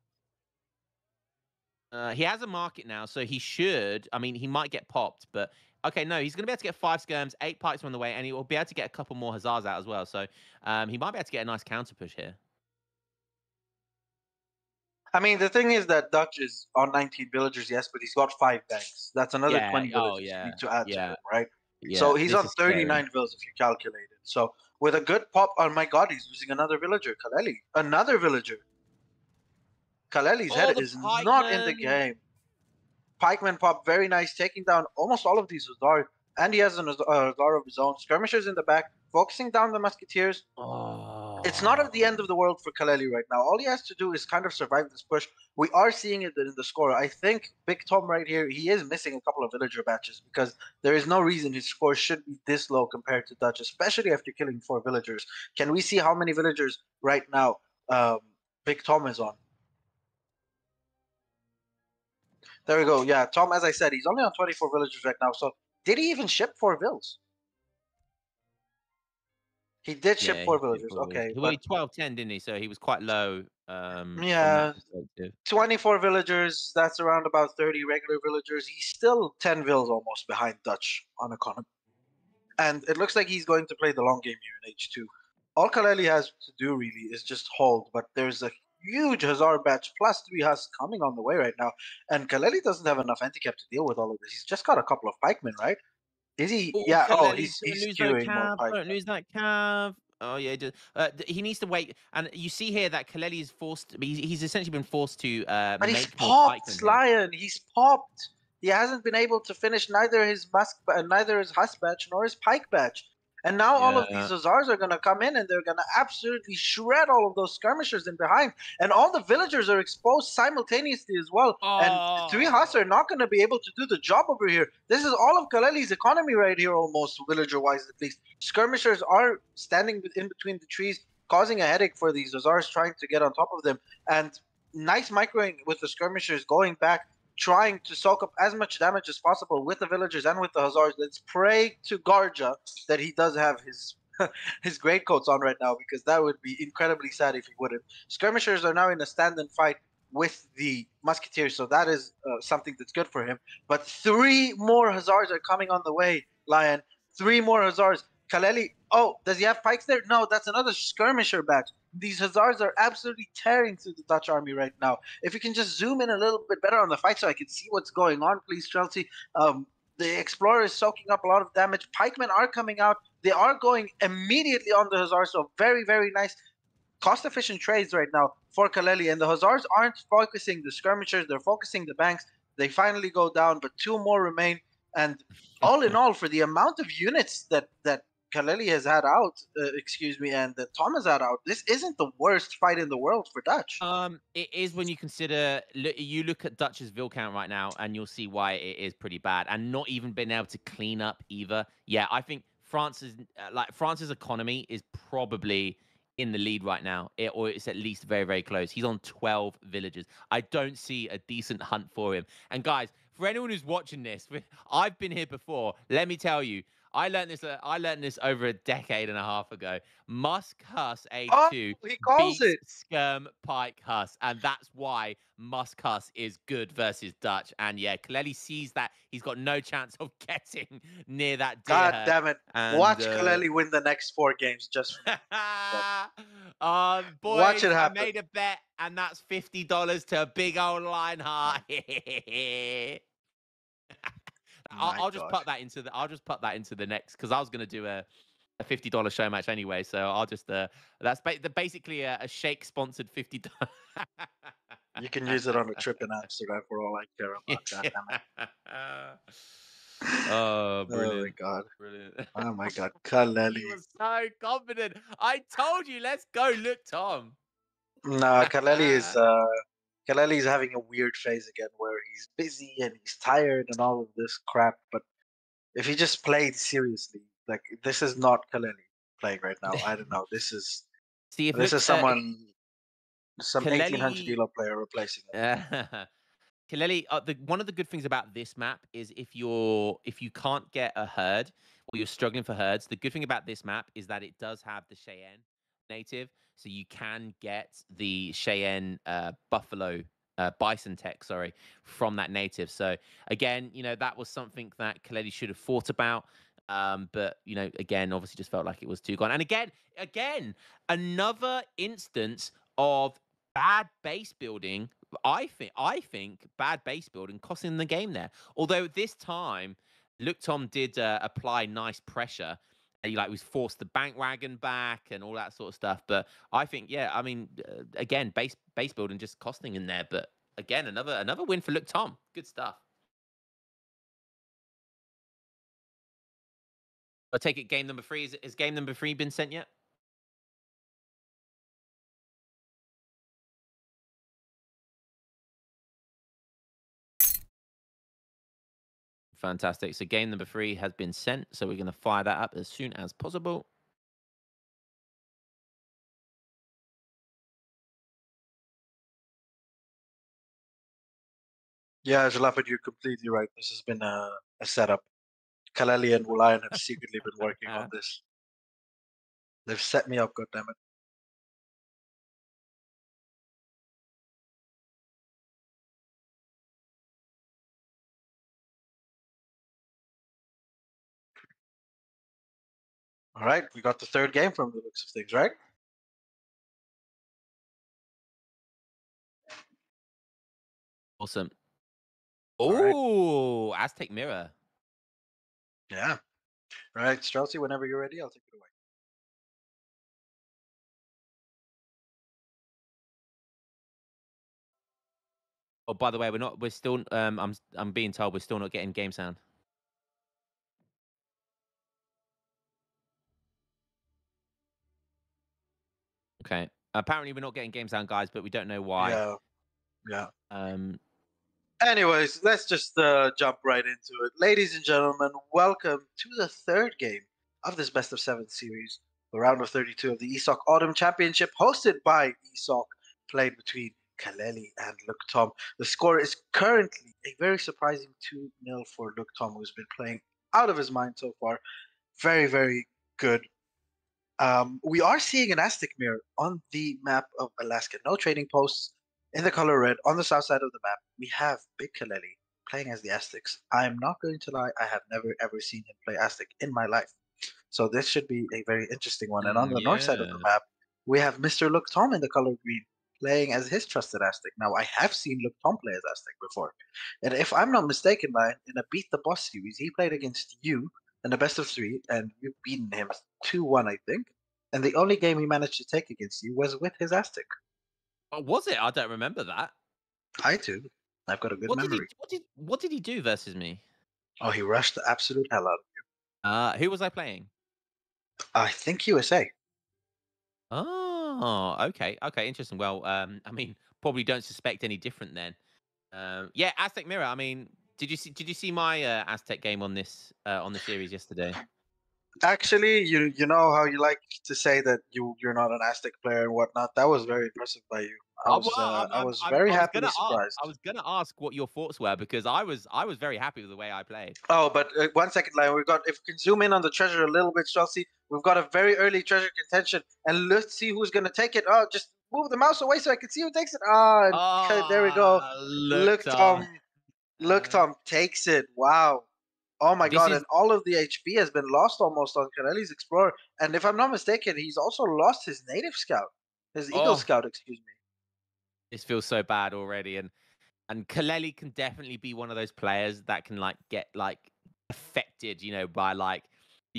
Okay, he has a market now, so he should. I mean, he might get popped, but okay, no, he's going to be able to get 5 skirms, 8 pikes on the way, and he will be able to get a couple more hussars out as well. So he might be able to get a nice counter push here. I mean, the thing is that Dutch is on 19 villagers, yes, but he's got 5 banks. That's another Yeah. 20 Oh, villagers you yeah. need to add to Yeah. him, right? Yeah. So he's This on is scary. 39 vills if you calculate it. So with a good pop, oh my god, he's losing another villager, Kaleli. Another villager. Kaleli's Oh, head the is not in the pikeman. game. Pikeman pop, very nice, taking down almost all of these Hussar, and he has an Hussar of his own. Skirmishers in the back, focusing down the musketeers. It's not at the end of Oh. the world for Kaleli right now. All he has to do is kind of survive this push. We are seeing it in the score. I think Big Tom right here, he is missing a couple of villager batches because there is no reason his score should be this low compared to Dutch, especially after killing 4 villagers. Can we see how many villagers right now Big Tom is on? There we go. Yeah, Tom, as I said, he's only on 24 villagers right now. So did he even ship 4 vills? He did ship Yeah, four he did villagers. probably. Okay, Well, but he 12-10, didn't he? So he was quite low from that yeah, perspective. 24 villagers, that's around about 30 regular villagers. He's still 10 vills almost behind Dutch on economy. And it looks like he's going to play the long game here in H2. All Kaleli has to do really is just hold, but there's a huge Hazard batch plus 3 Hus coming on the way right now. And Kaleli doesn't have enough handicap to deal with all of this. He's just got a couple of pikemen, right? Is he? Oh, Yeah. Oh, Kaleli, don't he's lose no queuing more cav. Don't pikemen. lose that cav. Oh yeah, he needs to wait. And you see here that Kaleli is forced. He's essentially been forced to But he's make more popped, pikemen here. Lion. He's popped. He hasn't been able to finish neither his Husk batch nor his Pike batch. And now all of these Yeah. Azars are gonna come in and they're gonna absolutely shred all of those skirmishers in behind. And all the villagers are exposed simultaneously as well. And 3 Huss Oh. are not gonna be able to do the job over here. This is all of Kaleli's economy right here, almost villager-wise at least. Skirmishers are standing in between the trees, causing a headache for these Azars trying to get on top of them. And nice microing with the skirmishers going back, trying to soak up as much damage as possible with the villagers and with the Hazards. Let's pray to Garja that he does have his his greatcoats on right now, because that would be incredibly sad if he wouldn't. Skirmishers are now in a stand-and fight with the musketeers, so that is something that's good for him. But 3 more Hazards are coming on the way, Lion. 3 more Hazards. Kaleli, oh, does he have pikes there? No, that's another skirmisher batch. These Hazards are absolutely tearing through the Dutch army right now. If you can just zoom in a little bit better on the fight so I can see what's going on, please, Chelsea. The Explorer is soaking up a lot of damage. Pikemen are coming out. They are going immediately on the Hazards, so very, very nice cost-efficient trades right now for Kaleli. And the Hazards aren't focusing the skirmishers, they're focusing the banks. They finally go down, but 2 more remain. And all in all, for the amount of units that Kaleli has had out, excuse me, and that Tom has had out, this isn't the worst fight in the world for Dutch. It is when you consider you look at Dutch's Vil count right now, and you'll see why it is pretty bad, and not even been able to clean up either. Yeah, I think France's economy is probably in the lead right now, or it's at least very very close. He's on 12 villages. I don't see a decent hunt for him. And guys, for anyone who's watching this, I've been here before. Let me tell you. I learned this. I learned this over a decade and a half ago. Musk Huss Age Oh, 2 he calls beats it. Skirm Pike Huss, and that's why Musk Huss is good versus Dutch. And yeah, Kaleli sees that he's got no chance of getting near that deer God herd. damn it. And Watch Kaleli win the next 4 games just for me. Watch boys, it I happen. made a bet, and that's $50 to big old Lionheart. My I'll just God. put that into the next, because I was gonna do a $50 show match anyway. So I'll just that's basically a Shake sponsored $50. You can use it on a trip in Amsterdam for all I care about. God damn it. Oh, Oh my brilliant. god. Brilliant. Oh my god. He Kaleli. was so confident. I told you, let's go, LookTom. Nah, Kaleli is having a weird phase again where he's busy and he's tired and all of this crap. But if he just played seriously, like this is not Kaleli playing right now. I don't know. This is See, this is if someone, some 1800 Kaleli elo player replacing him. Kaleli, one of the good things about this map is if you can't get a herd or you're struggling for herds, the good thing about this map is that it does have the Cheyenne native, so you can get the Cheyenne buffalo bison tech, sorry, from that native. So again, that was something that Kaleli should have thought about. But again, obviously, just felt like it was too gone. And again, another instance of bad base building. I think bad base building costing the game there. Although this time, LookTom did apply nice pressure. He was forced the bank wagon back and all that sort of stuff. But I think, yeah, I mean, again, base building just costing in there. But again, another win for LookTom. Good stuff. I take it game number 3 is game number 3 been sent yet? Fantastic. So game number 3 has been sent. So we're going to fire that up as soon as possible. Yeah, Jalapad, you're completely right. This has been a setup. Kaleli and Wulayan have secretly been working on this. They've set me up, goddammit. All right, we got the third game from the looks of things, right? Awesome. All right. Oh, Aztec Mirror. Yeah. All right, Streltsy, whenever you're ready, I'll take it away. Oh, by the way, we're still I'm being told we're still not getting game sound. Okay. Apparently we're not getting game sound, guys, but we don't know why. Yeah. Yeah. Um Anyways, let's just jump right into it. Ladies and gentlemen, welcome to the third game of this best of 7 series, the round of 32 of the ESOC Autumn Championship, hosted by ESOC, played between Kaleli and LookTom. The score is currently a very surprising 2-0 for LookTom, who's been playing out of his mind so far. Very, very good. We are seeing an Aztec mirror on the map of Alaska. No trading posts in the color red. On the south side of the map, we have Big Kaleli playing as the Aztecs. I am not going to lie, I have never ever seen him play Aztec in my life. So this should be a very interesting one. And on the north side of the yeah. map, we have Mr. LookTom in the color green playing as his trusted Aztec. Now, I have seen LookTom play as Aztec before. And if I'm not mistaken, Ryan, in a Beat the Boss series, he played against you in the best of 3, and you've beaten him 2-1, I think. And the only game he managed to take against you was with his Aztec. Oh, was it? I don't remember that. I too. I've got a good memory. What did he do versus me? Oh, he rushed the absolute hell out of Who was I playing? you. I think USA. Oh, okay. Okay, interesting. Well, I mean, probably don't suspect any different then. Yeah, Aztec Mirror. I mean, did you see my Aztec game on the series yesterday? Actually, you know how you like to say that you're not an Aztec player and whatnot. That was very impressive by you. Well, I was very I was happily gonna ask. I surprised. was gonna ask what your thoughts were because I was very happy with the way I played. Oh, but 1 second, line. We got if we can zoom in on the treasure a little bit, Chelsea. We've got a very early treasure contention, and let's see who's gonna take it. Oh, just move the mouse away so I can see who takes it. Ah, okay, there we go. Ah, look, Look, Tom. Tom. Look, Tom takes it. Wow. Oh my This god, is and all of the HP has been lost almost on Kaleli's Explorer. And if I'm not mistaken, he's also lost his native scout. His Eagle oh, Scout, excuse me. this feels so bad already, and Kaleli can definitely be one of those players that can get affected, by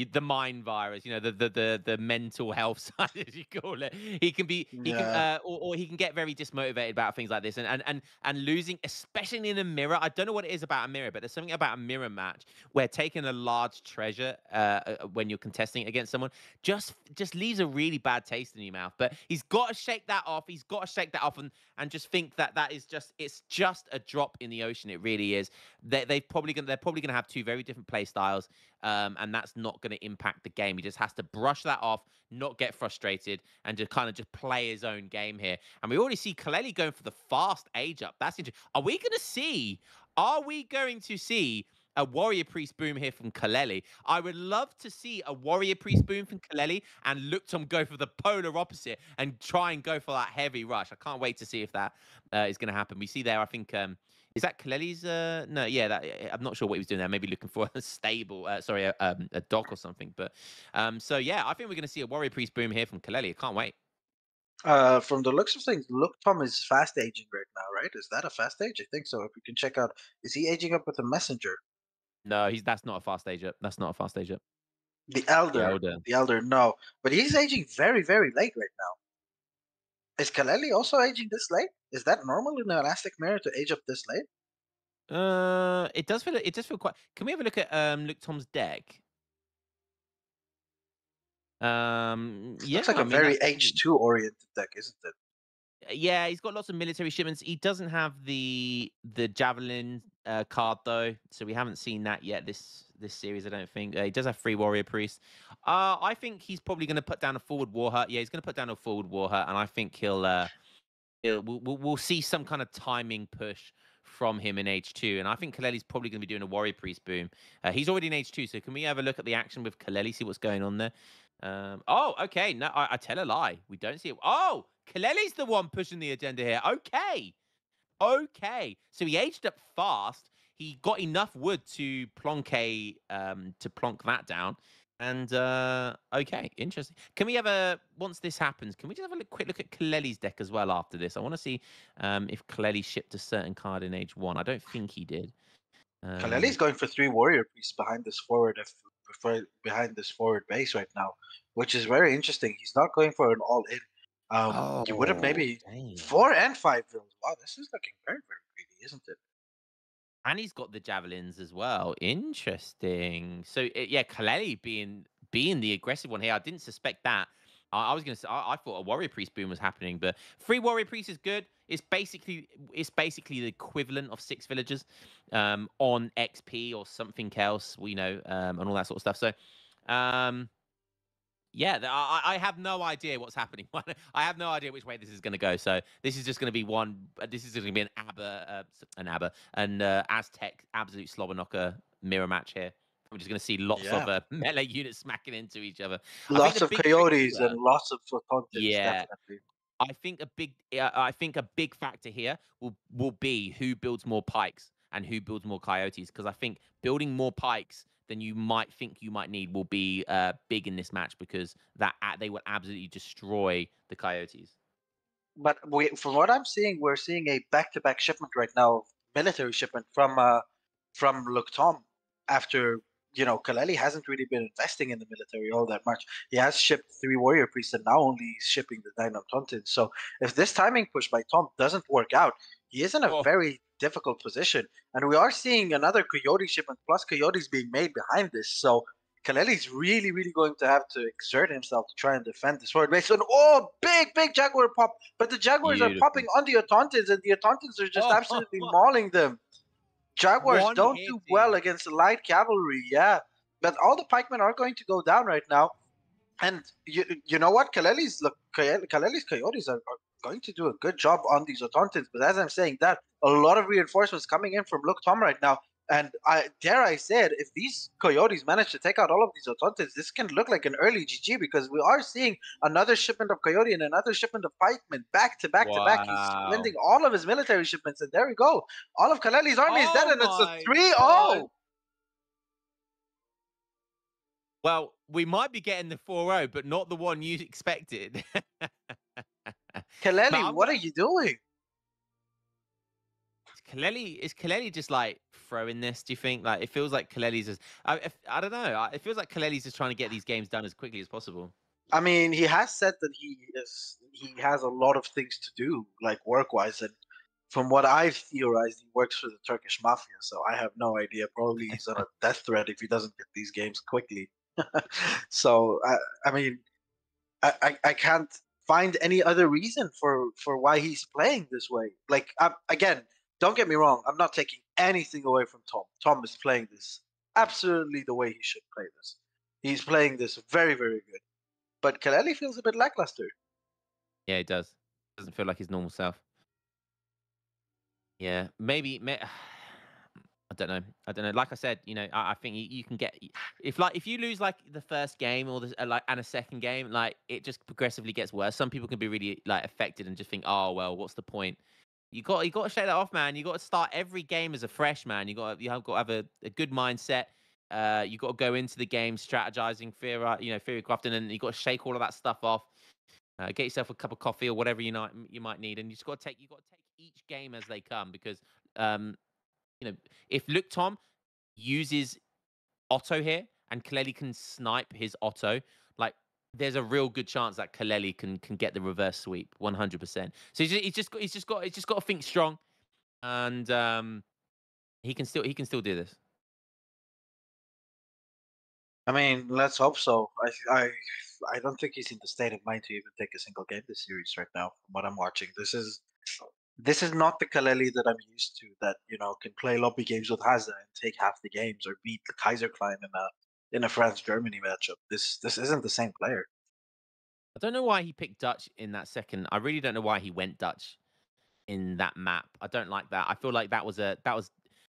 The mind virus, the mental health side, as you call it. He can, Yeah. or he can get very dismotivated about things like this, and losing, especially in a mirror. I don't know what it is about a mirror, but there's something about a mirror match where taking a large treasure when you're contesting it against someone just leaves a really bad taste in your mouth. But he's got to shake that off. He's got to shake that off and just think that is it's just a drop in the ocean. It really is. They're probably gonna have two very different play styles, and that's not going to impact the game. He just has to brush that off, not get frustrated, and just kind of just play his own game here. And we already see Kaleli going for the fast age up. That's interesting. Are we going to see? Are we going to see a warrior priest boom here from Kaleli? I would love to see a warrior priest boom from Kaleli and LookTom go for the polar opposite and try and go for that heavy rush. I can't wait to see if that is going to happen. We see there, I think. Is that Kaleli's? No, yeah, I'm not sure what he was doing there. Maybe looking for a stable, a dock or something. But so yeah, I think we're going to see a warrior priest boom here from Kaleli. I can't wait. From the looks of things, LookTom is fast aging right now, right? Is that a fast age? I think so. If we can check out, is he aging up with a messenger? No, that's not a fast age up. That's not a fast age up. The The elder, elder. the elder, no, but he's aging very, very late right now. Is Kaleli also aging this late? Is that normal in an elastic mirror to age up this late? It does feel quite. Can we have a look at LookTom's deck? Looks Yeah, like I a mean very that's H2 oriented deck, isn't it? yeah, he's got lots of military shipments. He doesn't have the javelin card though, so we haven't seen that yet this series. I don't think he does have free warrior priest. I think he's probably going to put down a forward war hut. Yeah, he's going to put down a forward war hut, and I think we'll see some kind of timing push from him in H2. And I think Kaleli's probably going to be doing a warrior priest boom. He's already in H2, so can we have a look at the action with Kaleli, see what's going on there? Oh, okay. No, I tell a lie. We don't see it. Oh, Kaleli's the one pushing the agenda here. Okay. Okay. So he aged up fast. He got enough wood to plonk that down. And okay, interesting. Can we have once this happens, can we just have a quick look at Kaleli's deck as well after this? I want to see if Kaleli shipped a certain card in age one. I don't think he did. Kaleli's going for 3 warrior priests behind this forward behind this forward base right now, which is very interesting. He's not going for an all in. You would have Oh, maybe damn. 4 and 5 vills. Wow, this is looking very, very greedy, isn't it? And he's got the javelins as well. Interesting. So yeah, Kaleli being the aggressive one here. I didn't suspect that. I was gonna say I thought a warrior priest boom was happening, but free warrior priest is good. It's basically the equivalent of 6 villagers on XP or something else. We know and all that sort of stuff. So yeah, I have no idea what's happening. I have no idea which way this is going to go. So this is just going to be one. This is going to be an Aztec absolute slobber knocker mirror match here. We're just going to see lots of Yeah. melee units smacking into each other. I think Lots the of big trick coyotes and here, lots of photons, yeah, definitely. I think a big factor here will be who builds more pikes and who builds more coyotes, because I think building more pikes than you might think you might need will be big in this match, because they will absolutely destroy the coyotes. But from what I'm seeing, we're seeing a back-to-back shipment right now, military shipment from LookTom. After Kaleli hasn't really been investing in the military all that much. He has shipped 3 warrior priests, and now only he's shipping the Dino Tontins. So if this timing push by Tom doesn't work out, he is in a Oh, very difficult position. And we are seeing another coyote shipment plus coyotes being made behind this. So Kaleli's really, really going to have to exert himself to try and defend this forward base. And big, big Jaguar pop. But the Jaguars are popping beautiful. on the Autontons, and the Autontons are just Oh, absolutely mauling them. Jaguars one don't do well hitting. against light cavalry, yeah. But all the pikemen are going to go down right now. And you know what? Kaleli's coyotes are going to do a good job on these Autontons. But as I'm saying that, a lot of reinforcements coming in from LookTom right now. And I say it, if these coyotes manage to take out all of these Autontons, this can look like an early GG, because we are seeing another shipment of coyote and another shipment of pikemen back to back to back. He's Wow. spending all of his military shipments, and there we go. All of Kaleli's army is dead, Oh and it's a my 3-0. God. Well, we might be getting the 4-0, but not the one you expected. But Kaleli, I'm what gonna are you doing? Kaleli just like throw in this? Do you think? Like, it feels like Kaleli's just. I don't know. It feels like Kaleli's just trying to get these games done as quickly as possible. I mean, he has said that he has a lot of things to do, like work wise, and from what I've theorized, he works for the Turkish mafia. So I have no idea. Probably he's on a death threat if he doesn't get these games quickly. So I mean, I can't find any other reason for why he's playing this way. Like again, don't get me wrong. I'm not taking anything away from Tom. Tom is playing this absolutely the way he should play this. He's playing this very very good. But Kaleli feels a bit lackluster. Yeah, it does. Doesn't feel like his normal self. Yeah, maybe. I don't know. I don't know. Like I said, I think you can get if you lose like the first game or like and a second game, like it just progressively gets worse. Some people can be really like affected and just think, oh well, what's the point? You got to shake that off, man. You got to start every game as a fresh man. You have got to have a good mindset. You got to go into the game strategizing, theory crafting, and you got to shake all of that stuff off. Get yourself a cup of coffee or whatever you might need, and you got to take each game as they come because um, if LookTom uses Otto here and Kaleli can snipe his Otto, like there's a real good chance that Kaleli can get the reverse sweep 100%. So he's just got to think strong, and he can still do this. I mean, let's hope so. I don't think he's in the state of mind to even take a single game this series right now. From what I'm watching, this is not the Kaleli that I'm used to. That can play lobby games with Haza and take half the games or beat the Kaiser Climb in a France Germany matchup. This isn't the same player. I don't know why he picked Dutch in that second. I really don't know why he went Dutch in that map. I don't like that. I feel like that was 100%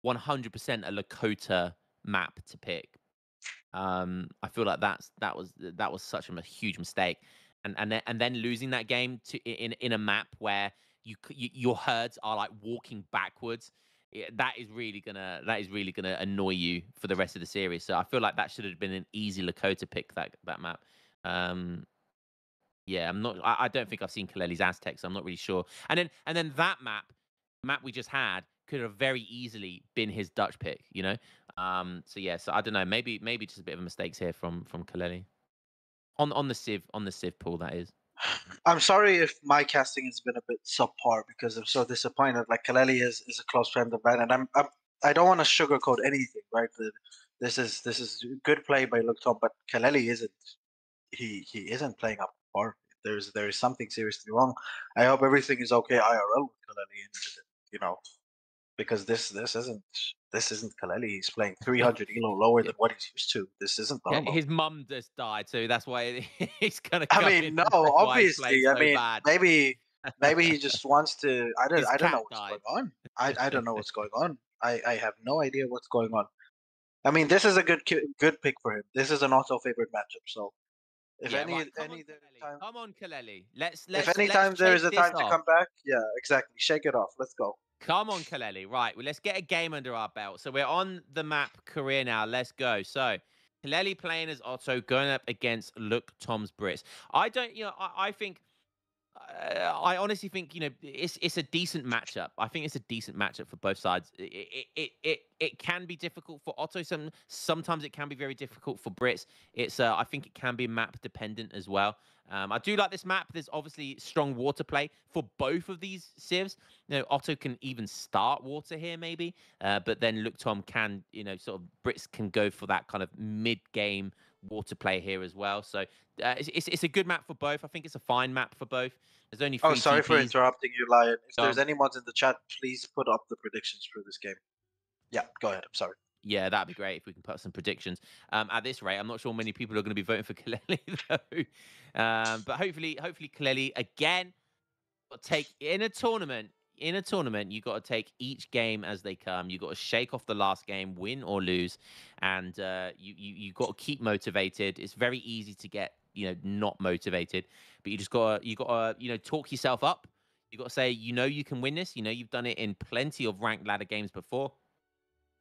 a Lakota map to pick. I feel like that was such a huge mistake, and then losing that game in a map where your herds are like walking backwards. That is really gonna annoy you for the rest of the series. So I feel like that should have been an easy Lakota pick that map. Um, yeah, I'm not. I don't think I've seen Kaleli's Aztecs. So I'm not really sure. And then that map we just had could have very easily been his Dutch pick. So yeah. So I don't know. Maybe just a bit of a mistakes here from Kaleli on the Civ pool. That is. I'm sorry if my casting has been a bit subpar because I'm so disappointed. Like Kaleli is a close friend of mine, and I don't want to sugarcoat anything, right? This is good play by LookTom, but Kaleli isn't. He isn't playing up to par. There is something seriously wrong. I hope everything is okay IRL with Kaleli, and because this isn't Kaleli. He's playing 300 elo lower Yeah. than what he's used to. This isn't Yeah, normal. his mum just died, so that's why he's gonna I go mean, in. no, And that's why he's playing obviously. I so mean, bad. maybe he just wants to. I don't His I don't know cat what's going died. on. I don't know what's going on. I have no idea what's going on. I mean, this is a good pick for him. This is an auto favorite matchup. So if Yeah, any right. Come on, any Kaleli. time Come on, Kaleli. Let's if let's any let's time there is shake a this time to off. come back, yeah, exactly. Shake it off. Let's go. Come on, Kaleli. Right. Well, let's get a game under our belt. So we're on the map career now. Let's go. So Kaleli playing as Otto, going up against Look Tom's Brits. I don't. I think. I honestly think it's a decent matchup. I think it's a decent matchup for both sides. It can be difficult for Otto. Sometimes it can be very difficult for Brits. I think it can be map dependent as well. I do like this map. There's obviously strong water play for both of these civs. Otto can even start water here maybe, but then Look Tom can sort of Brits can go for that kind of mid game water play here as well. So it's a good map for both. I think it's a fine map for both. There's only Oh, three sorry for TPs. interrupting you, Lion. If there's Um, any mods in the chat, please put up the predictions for this game. Yeah, go ahead. I'm sorry. yeah, that'd be great if we can put up some predictions. At this rate, I'm not sure many people are going to be voting for Kaleli though. But hopefully Kaleli again will take in a tournament. In a tournament, you got to take each game as they come. You got to shake off the last game, win or lose, and you got to keep motivated. It's very easy to get not motivated, but you got to talk yourself up. You got to say you can win this. You've done it in plenty of ranked ladder games before.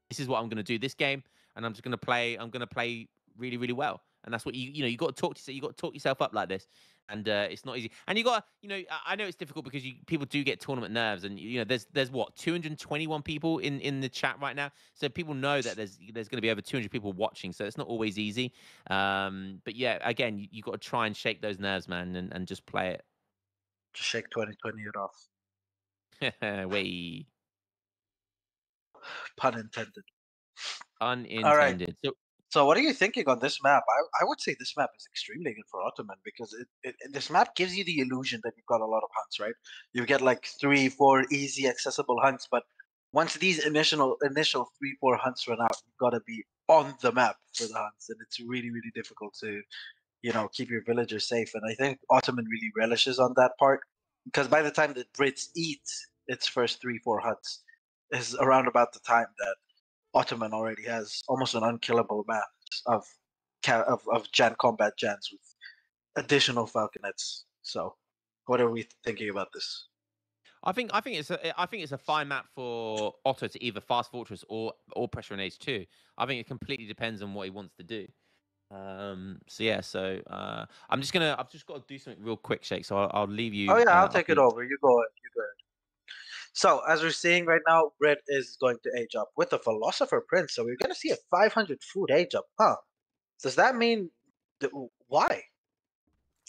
This is what I'm going to do this game, and I'm just going to play. I'm going to play really, really well, and that's what you got to talk to. You got to talk yourself up like this, And it's not easy. And you got, I know it's difficult because people do get tournament nerves, and there's what 221 people in the chat right now, so people know that there's going to be over 200 people watching, so it's not always easy. But yeah, again, you got to try and shake those nerves, man, and just play it. Just shake 2020 it off. Way Pun intended. All right. unintended. So what are you thinking on this map? I would say this map is extremely good for Ottoman because this map gives you the illusion that you've got a lot of hunts, right? You get like 3, 4 easy accessible hunts, but once these initial 3, 4 hunts run out, you've got to be on the map for the hunts, and it's really really difficult to keep your villagers safe. And I think Ottoman really relishes on that part because by the time the Brits eat its first 3, 4 hunts is around about the time that Ottoman already has almost an unkillable mass of Jan combat Jans with additional Falconets. So, what are we thinking about this? I think it's a fine map for Otto to either fast fortress or pressure on H2. I think it completely depends on what he wants to do. So yeah, I've just got to do something real quick, Shake. So I'll leave you. Oh yeah, I'll take it over. You go ahead. You go ahead. So as we're seeing right now, Red is going to age up with the Philosopher Prince. So we're going to see a 500 food age up, huh? Does that mean why?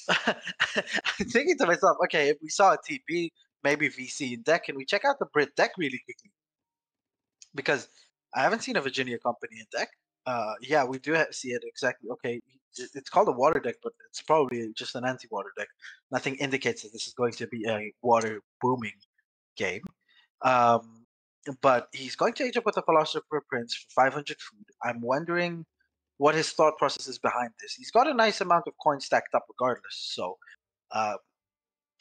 I'm thinking to myself, okay, if we saw a TP, maybe VC in deck, can we check out the Brit deck really quickly? Because I haven't seen a Virginia company in deck. Yeah, we do see it exactly. Okay, it's called a water deck, but it's probably just an anti-water deck. Nothing indicates that this is going to be a water booming game. But he's going to age up with a Philosopher Prince for 500 food. I'm wondering what his thought process is behind this. He's got a nice amount of coins stacked up regardless. So,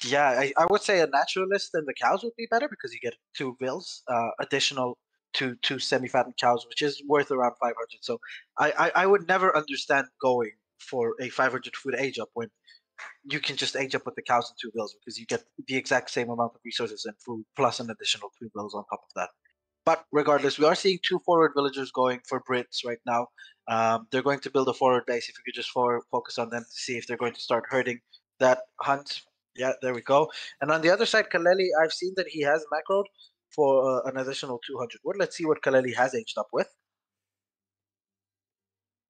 yeah, I would say a naturalist and the cows would be better because you get 2 vills, additional to 2 semi-fattened cows, which is worth around 500. So I would never understand going for a 500 food age up when you can just age up with the cows and 2 vills because you get the exact same amount of resources and food plus an additional 2 vills on top of that. But regardless, we are seeing 2 forward villagers going for Brits right now. They're going to build a forward base. If you could just focus on them to see if they're going to start hurting that hunt. Yeah, there we go. And on the other side, Kaleli, I've seen that he has macroed for an additional 200 wood. Let's see what Kaleli has aged up with.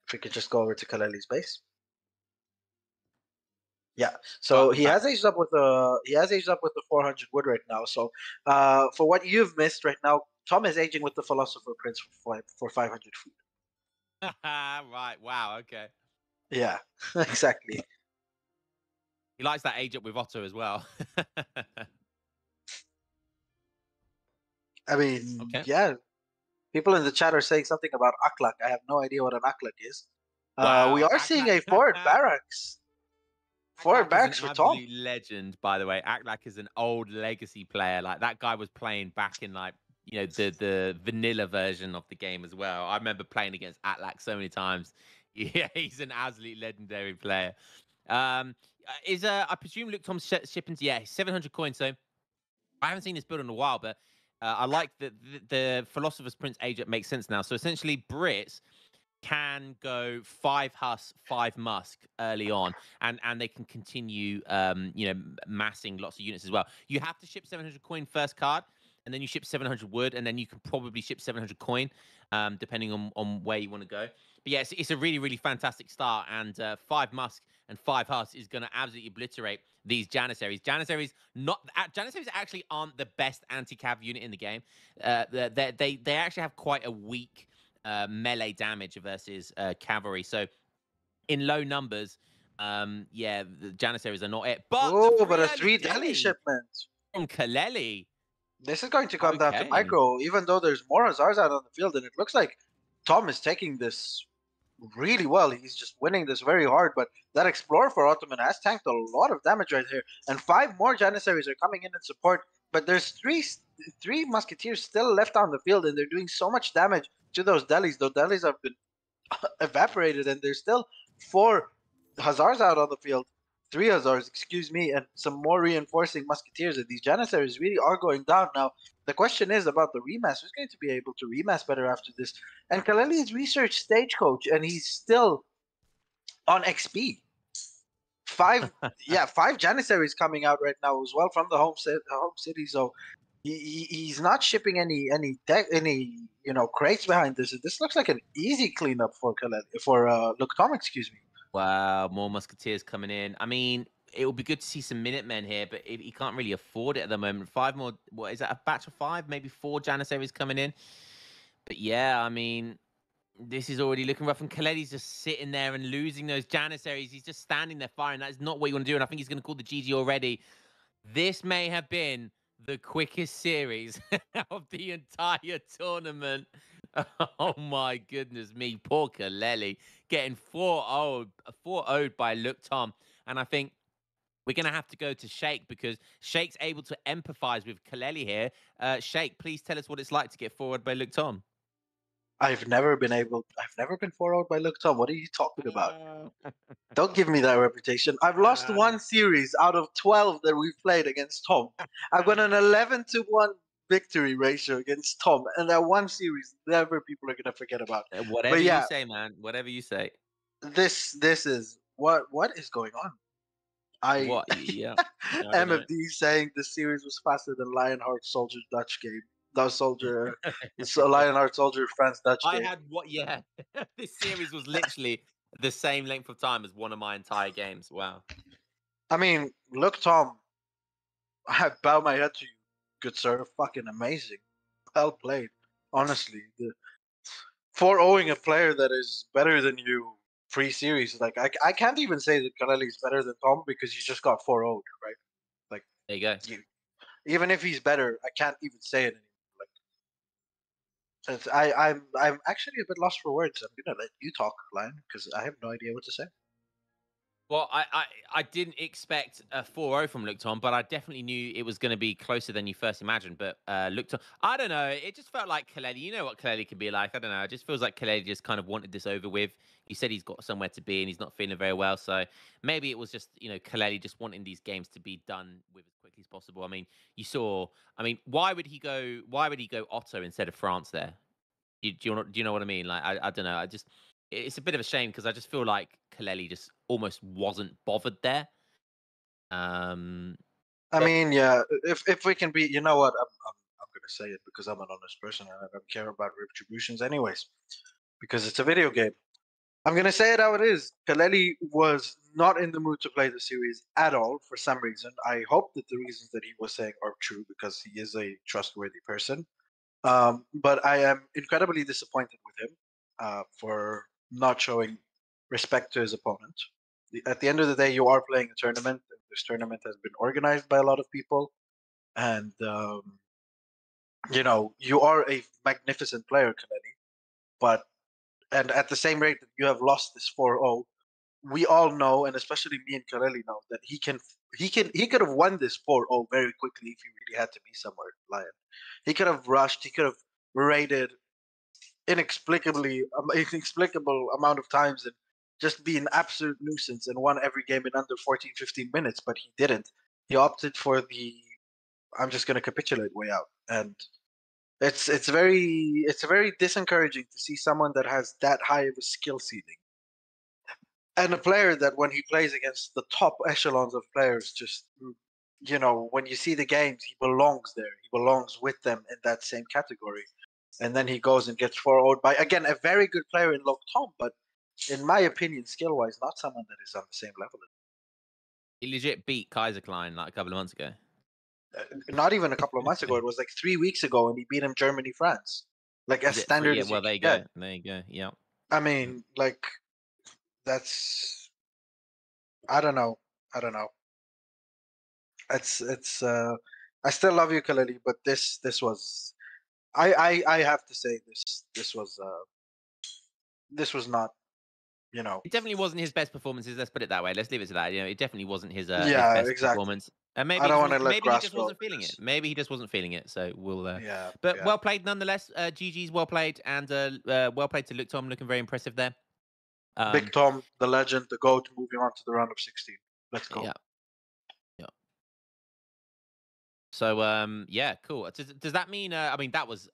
If we could just go over to Kaleli's base. Yeah, so he has aged up with the 400 wood right now. So for what you've missed right now, Tom is aging with the Philosopher Prince for 500 food. Right. Wow. Okay. Yeah, exactly. He likes that age up with Otto as well. I mean, Okay. yeah. People in the chat are saying something about Aklak. I have no idea what an Aklak is. Wow. We are seeing a forward barracks. Forward barracks for Tom. Absolute legend, by the way. Aklak is an old legacy player. Like that guy was playing back in the vanilla version of the game as well. I remember playing against Aklak so many times. Yeah, he's an absolutely legendary player. I presume LookTom's shipping? Yeah, 700 coins. So I haven't seen this build in a while, but I like that the Philosopher's Prince age up makes sense now. So essentially, Brits can go 5 Huss, 5 Musk early on, and they can continue, massing lots of units as well. You have to ship 700 coin first card, and then you ship 700 wood, and then you can probably ship 700 coin, depending on where you want to go. But yeah, it's a really, really fantastic start, and 5 Musk and 5 Huss is going to absolutely obliterate these Janissaries. Janissaries actually aren't the best anti-cav unit in the game. They actually have quite a weak melee damage versus cavalry. So in low numbers, the Janissaries are not it. But a 3 deli shipment from Kaleli. This is going to come down to micro, even though there's more Hazards out on the field, and it looks like Tom is taking this really well. He's just winning this very hard, but that Explorer for Ottoman has tanked a lot of damage right here, and 5 more Janissaries are coming in support, but there's three Musketeers still left on the field, and they're doing so much damage to those delis. Those delis have been evaporated, and there's still 4 Hazards out on the field. 3 Hazards, excuse me, and some more reinforcing Musketeers. And these Janissaries really are going down now. The question is about the remass. Who's going to be able to remass better after this? And Kaleli is research stagecoach, and he's still on XP. 5 5 Janissaries coming out right now as well from the home city. So he's not shipping any crates behind this. This looks like an easy cleanup for LookTom, excuse me. Wow, more Musketeers coming in. I mean, it would be good to see some Minutemen here, but he can't really afford it at the moment. 5 more, what is that, a batch of 5? Maybe 4 Janissaries coming in. But yeah, I mean, this is already looking rough, and Kaleli's just sitting there and losing those Janissaries. He's just standing there firing. That is not what you want to do, and I think he's going to call the GG already. This may have been the quickest series of the entire tournament. Oh my goodness me, poor Kaleli getting 4-0'd by LookTom. And I think we're going to have to go to Sheikh because Sheikh's able to empathize with Kaleli here. Sheikh, please tell us what it's like to get forward by LookTom. I've never been 4-0'd by LookTom. What are you talking about? Uh, Don't give me that reputation. I've lost one series out of 12 that we've played against Tom. I've got an 11-1 victory ratio against Tom, and that one series never people are gonna forget about. Whatever But you yeah, say, man. Whatever you say. this is what is going on. I What? Yeah. I don't know. MFD saying the series was faster than Lionheart Soldier Dutch game. The Soldier, Lionheart Soldier France Dutch I game. had what? Yeah, this series was literally the same length of time as one of my entire games. Wow. I mean, look, Tom, I bow my head to you, good sir. Fucking amazing. Well played. Honestly, the 4-0ing a player that is better than you pre-series. Like I can't even say that Kaleli is better than Tom because you just got 4-0'd, right? Like There you go. you, even if he's better, I can't even say it anymore. Like I'm actually a bit lost for words. I'm gonna let you talk, Lion, because I have no idea what to say. Well, I didn't expect a 4-0 from LookTom, but I definitely knew it was going to be closer than you first imagined. But LookTom, I don't know. It just felt like Kaleli. You know what Kaleli can be like. I don't know. It just feels like Kaleli just kind of wanted this over with. He said he's got somewhere to be and he's not feeling very well. So maybe it was just, Kaleli just wanting these games to be done with as quickly as possible. I mean, you saw. I mean, why would he go? Why would he go Otto instead of France there? Do you know what I mean? Like, I don't know. It's a bit of a shame because I just feel like Kaleli just almost wasn't bothered there. Um, I but mean, yeah, if we can be, you know what, I'm gonna say it because I'm an honest person and I don't care about retributions, anyways, because it's a video game. I'm gonna say it how it is. Kaleli was not in the mood to play the series at all for some reason. I hope that the reasons that he was saying are true because he is a trustworthy person. But I am incredibly disappointed with him for not showing respect to his opponent. At the end of the day, you are playing a tournament. This tournament has been organized by a lot of people, and you are a magnificent player, Kaleli. But and at the same rate that you have lost this 4-0, we all know, and especially me and Kaleli know that he could have won this 4-0 very quickly if he really had to be somewhere, Lion. He could have rushed. He could have raided inexplicable amount of times and just be an absolute nuisance and won every game in under 14, 15 minutes, but he didn't. He opted for the I'm just going to capitulate way out, and it's very disencouraging to see someone that has that high of a skill ceiling and a player that when he plays against the top echelons of players, just when you see the games, he belongs there. He belongs with them in that same category. And then he goes and gets 4-0'd by again a very good player in LookTom, but in my opinion, skill wise, not someone that is on the same level. he legit beat Kaiser Klein like a couple of months ago. Not even a couple of months ago. It was like 3 weeks ago, and he beat him Germany, France, like as Is it 3? standard Yeah. as you Well, there can you get. go. There you go. Yeah. I mean, like that's I don't know. I don't know. It's. I still love you, Kaleli, but this was. I have to say this was not. You know. It definitely wasn't his best performances. Let's put it that way. Let's leave it to that. It definitely wasn't his Yeah, best exactly. performance. And I don't want to let maybe he grass just grow wasn't over feeling it. this. Maybe he just wasn't feeling it. So we'll. Yeah, But yeah. well played nonetheless. GG's well played and well played to LookTom. Looking very impressive there. Big Tom, the legend, the GOAT, moving on to the round of 16. Let's go. Yeah. Yeah. So yeah, cool. Does that mean? I mean, that was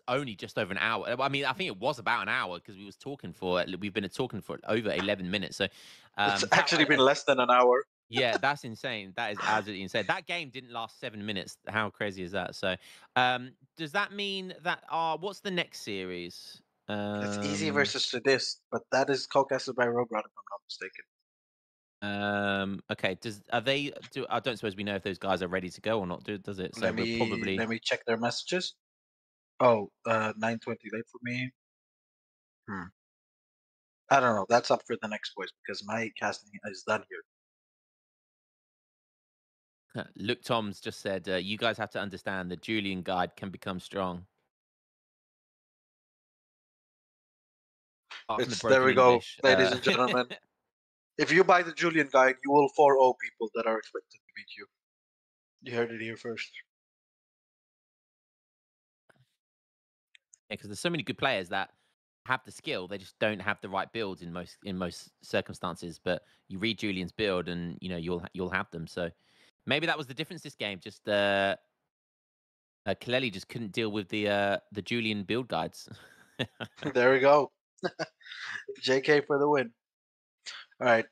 only just over an hour. I mean, I think it was about an hour because we've been talking for over 11 minutes. So It's actually been less than an hour. yeah, that's insane. That is absolutely insane. That game didn't last 7 minutes. How crazy is that? So does that mean that what's the next series? It's easy versus Sadist, but that is co-casted by Robot, if I'm not mistaken. Okay. I don't suppose we know if those guys are ready to go or not. Does it? So we'll probably Let me check their messages. Oh, 9:20 late for me. I don't know. That's up for the next voice because my casting is done here. LookTom's just said you guys have to understand the Julian guide can become strong. Apart from the It's there broken we go, English. ladies and gentlemen. If you buy the Julian guide, you will 4-0 people that are expected to beat you. You heard it here first. Because there's so many good players that have the skill, they just don't have the right builds in most circumstances. But you read Julian's build, and you'll have them. So maybe that was the difference this game. Just Kaleli just couldn't deal with the Julian build guides. There we go. JK for the win. All right,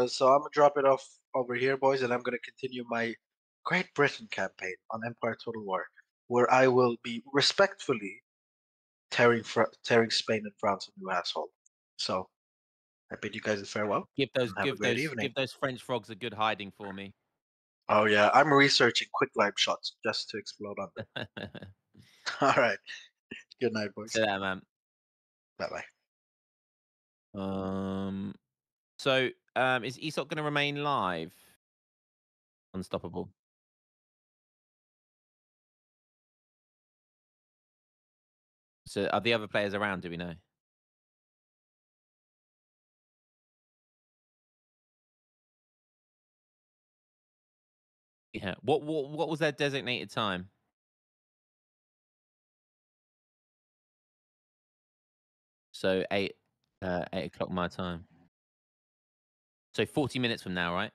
so I'm gonna drop it off over here, boys, and I'm gonna continue my Great Britain campaign on Empire Total War, where I will be respectfully tearing Spain and France a new asshole. So I bid you guys a farewell give those and have a give great those evening. give those French frogs a good hiding for me. Oh yeah, I'm researching quick live shots just to explode on them. All right, good night, boys. Say that, man. Bye bye. So is ESOC going to remain live? Unstoppable. So are the other players around? Do we know? Yeah. What was their designated time? So 8 o'clock my time. So 40 minutes from now, right?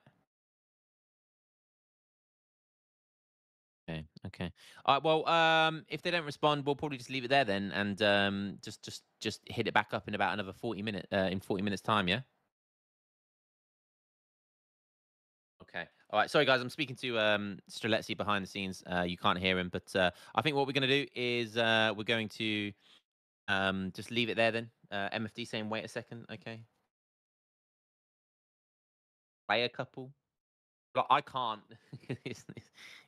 Okay. Okay. All right. Well, if they don't respond, we'll probably just leave it there then, and just hit it back up in about another 40 minutes time. Yeah. Okay. All right. Sorry, guys. I'm speaking to Streletsy behind the scenes. You can't hear him, but I think what we're going to do is we're going to just leave it there then. MFD saying, wait a second. Okay. Play a couple. But I can't.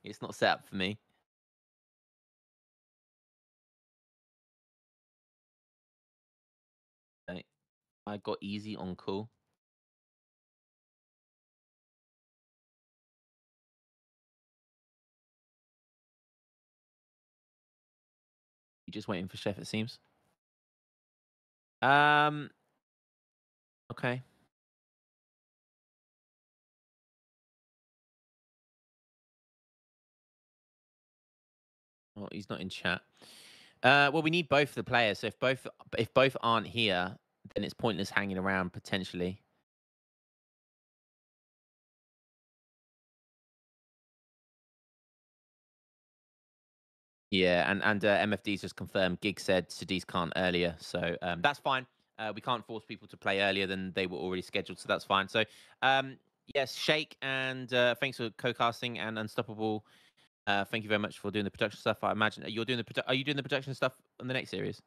It's not set up for me. Okay. I got easy on cool. You're just waiting for Chef, it seems. Um. Okay. Well, he's not in chat. Well, we need both the players. So if both aren't here, then it's pointless hanging around potentially. Yeah, and MFD's just confirmed. Gig said Sadis can't earlier, so that's fine. We can't force people to play earlier than they were already scheduled, so that's fine. So yes, Shake and thanks for co-casting and Unstoppable. Thank you very much for doing the production stuff. I imagine you're doing are you doing the production stuff on the next series?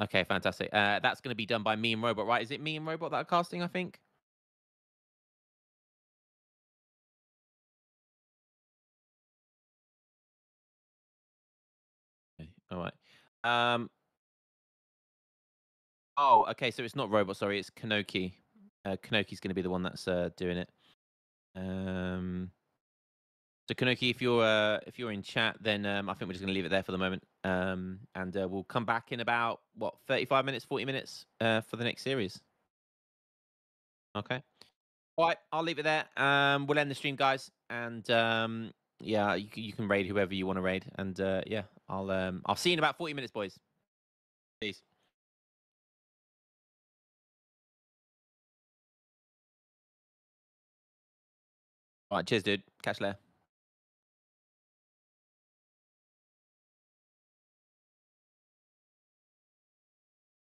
Okay, fantastic. That's going to be done by me and Robot, right? Is it me and Robot that are casting? I think. Okay, all right. Oh, okay. So it's not Robot. Sorry, it's Kanoki. Kanoki's going to be the one that's doing it. So Kanoki, if you're in chat, then I think we're just going to leave it there for the moment, and we'll come back in about 35 minutes, 40 minutes for the next series. Okay. All right, I'll leave it there. We'll end the stream, guys, and yeah, you can raid whoever you want to raid, and yeah, I'll see you in about 40 minutes, boys. Peace. All right, cheers, dude. Catch you later.